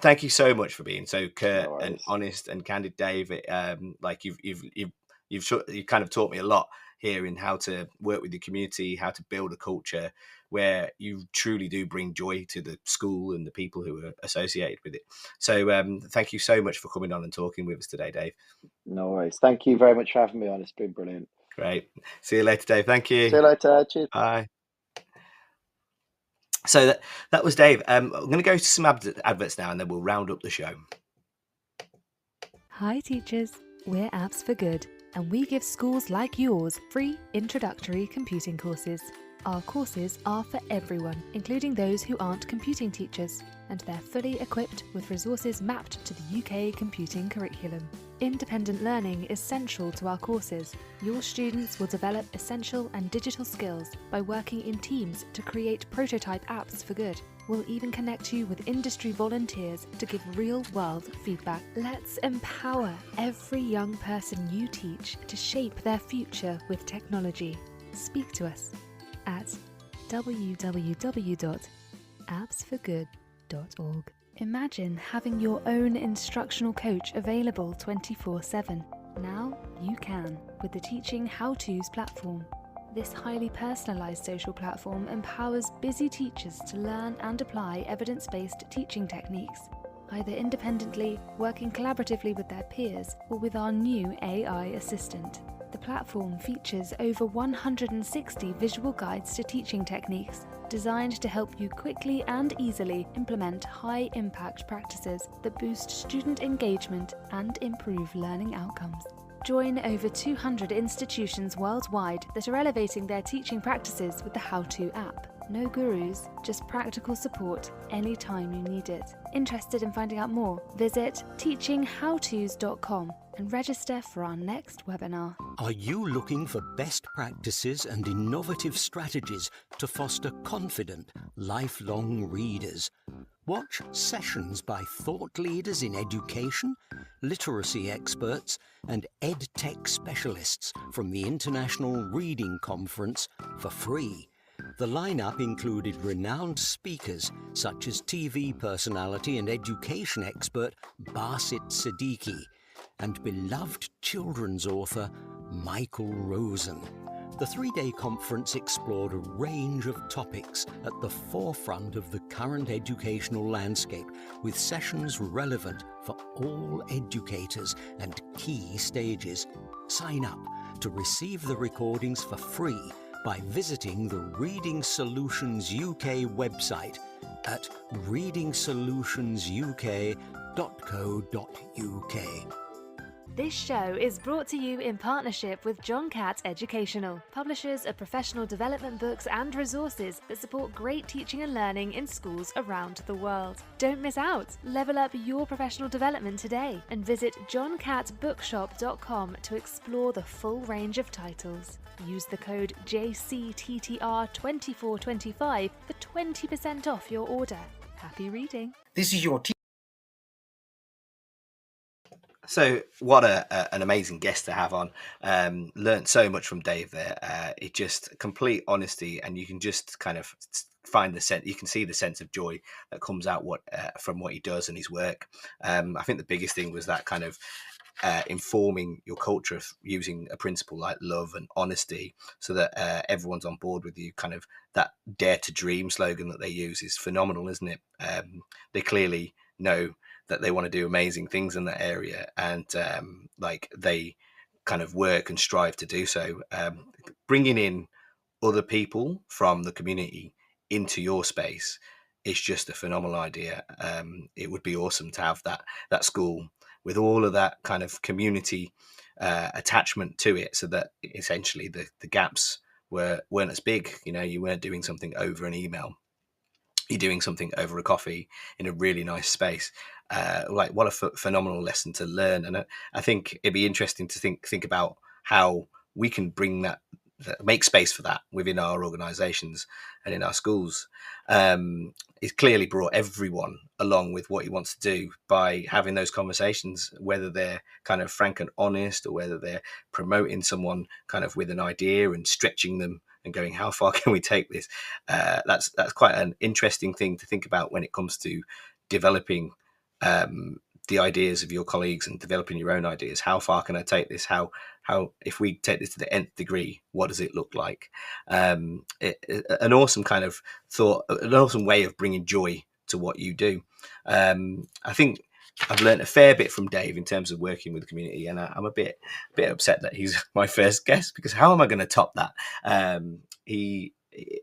Thank you so much for being so curt and honest and candid, Dave. Like you've kind of taught me a lot here in how to work with the community, how to build a culture where you truly do bring joy to the school and the people who are associated with it. So thank you so much for coming on and talking with us today, Dave. No worries. Thank you very much for having me on. It's been brilliant. Great. See you later, Dave. Thank you. See you later. Cheers. Bye. So that was Dave. I'm going to go to some adverts now and then we'll round up the show. Hi teachers, we're Apps for Good, and we give schools like yours free introductory computing courses. Our courses are for everyone, including those who aren't computing teachers, and they're fully equipped with resources mapped to the UK computing curriculum. Independent learning is central to our courses. Your students will develop essential and digital skills by working in teams to create prototype apps for good. We'll even connect you with industry volunteers to give real-world feedback. Let's empower every young person you teach to shape their future with technology. Speak to us at www.appsforgood.org. Imagine having your own instructional coach available 24/7. Now you can with the Teaching How-Tos platform. This highly personalised social platform empowers busy teachers to learn and apply evidence-based teaching techniques, either independently, working collaboratively with their peers, or with our new AI assistant. The platform features over 160 visual guides to teaching techniques, designed to help you quickly and easily implement high-impact practices that boost student engagement and improve learning outcomes. Join over 200 institutions worldwide that are elevating their teaching practices with the How-To app. No gurus, just practical support anytime you need it. Interested in finding out more? Visit teachinghowtos.com and register for our next webinar. Are you looking for best practices and innovative strategies to foster confident, lifelong readers? Watch sessions by thought leaders in education, literacy experts, and EdTech specialists from the International Reading Conference for free. The lineup included renowned speakers such as TV personality and education expert Basit Siddiqui and beloved children's author Michael Rosen. The three-day conference explored a range of topics at the forefront of the current educational landscape, with sessions relevant for all educators and key stages. Sign up to receive the recordings for free by visiting the Reading Solutions UK website at readingsolutionsuk.co.uk. This show is brought to you in partnership with John Catt Educational, publishers of professional development books and resources that support great teaching and learning in schools around the world. Don't miss out! Level up your professional development today and visit johncattbookshop.com to explore the full range of titles. Use the code JCTTR2425 for 20% off your order. Happy reading! This is your So what an amazing guest to have on. Learned so much from Dave there. It just complete honesty, and you can just kind of find the sense. You can see the sense of joy that comes out from what he does and his work. I think the biggest thing was that kind of informing your culture of using a principle like love and honesty, so that everyone's on board with you. Kind of that dare to dream slogan that they use is phenomenal, isn't it? They clearly know that they want to do amazing things in that area, and they kind of work and strive to do so. Bringing in other people from the community into your space is just a phenomenal idea. It would be awesome to have that school with all of that kind of community attachment to it, so that essentially the gaps weren't as big. You know, you weren't doing something over an email. You're doing something over a coffee in a really nice space. like what a phenomenal lesson to learn. And I think it'd be interesting to think about how we can bring that, make space for that within our organisations and in our schools. He's clearly brought everyone along with what he wants to do by having those conversations, whether they're kind of frank and honest, or whether they're promoting someone kind of with an idea and stretching them and going, how far can we take this? That's quite an interesting thing to think about when it comes to developing the ideas of your colleagues and developing your own ideas. How far can I take this? How if we take this to the nth degree, what does it look like? An awesome kind of thought, an awesome way of bringing joy to what you do. I think I've learned a fair bit from Dave in terms of working with the community, and I'm a bit upset that he's my first guest, because how am I going to top that?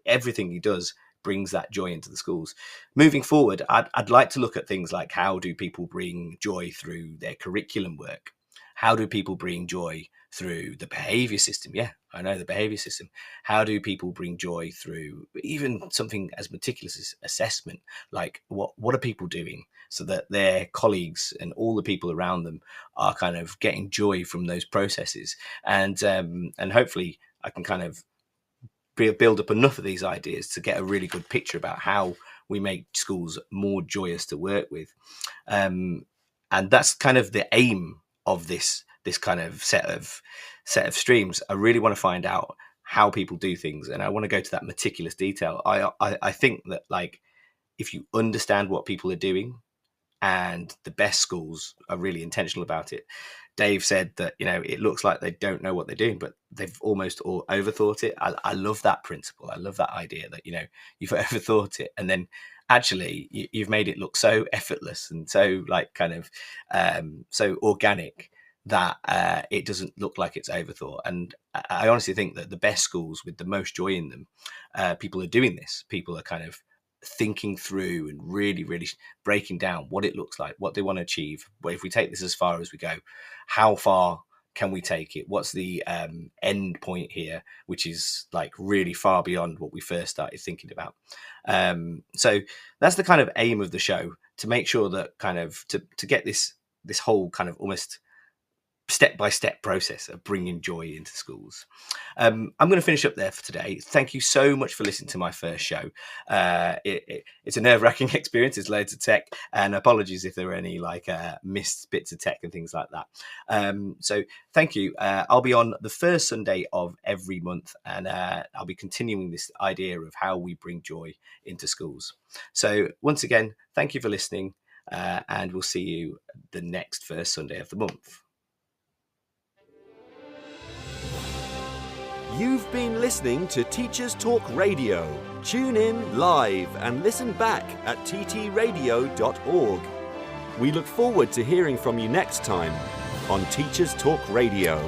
Everything he does brings that joy into the schools. Moving forward, I'd like to look at things like, how do people bring joy through their curriculum work? How do people bring joy through the behaviour system? Yeah, I know, the behaviour system. How do people bring joy through even something as meticulous as assessment? Like what are people doing so that their colleagues and all the people around them are kind of getting joy from those processes? And hopefully I can kind of build up enough of these ideas to get a really good picture about how we make schools more joyous to work with. And that's kind of the aim of this kind of set of streams. I really want to find out how people do things, and I want to go to that meticulous detail. I think that, like, if you understand what people are doing, and the best schools are really intentional about it. Dave said that, it looks like they don't know what they're doing, but they've almost all overthought it. I love that principle. I love that idea that, you've overthought it, and then actually you've made it look so effortless and so like kind of so organic that it doesn't look like it's overthought. And I honestly think that the best schools with the most joy in them, people are doing this. People are kind of thinking through and really, really breaking down what it looks like, what they want to achieve. But if we take this as far as we go, how far can we take it? What's the end point here, which is like really far beyond what we first started thinking about. So that's the kind of aim of the show, to make sure that kind of to get this whole kind of almost step-by-step process of bringing joy into schools. I'm going to finish up there for today. Thank you so much for listening to my first show. It's a nerve-wracking experience. It's loads of tech, and apologies if there were any missed bits of tech and things like that. So thank you. I'll be on the first Sunday of every month, and I'll be continuing this idea of how we bring joy into schools. So once again, thank you for listening, and we'll see you the next first Sunday of the month. You've been listening to Teachers Talk Radio. Tune in live and listen back at ttradio.org. We look forward to hearing from you next time on Teachers Talk Radio.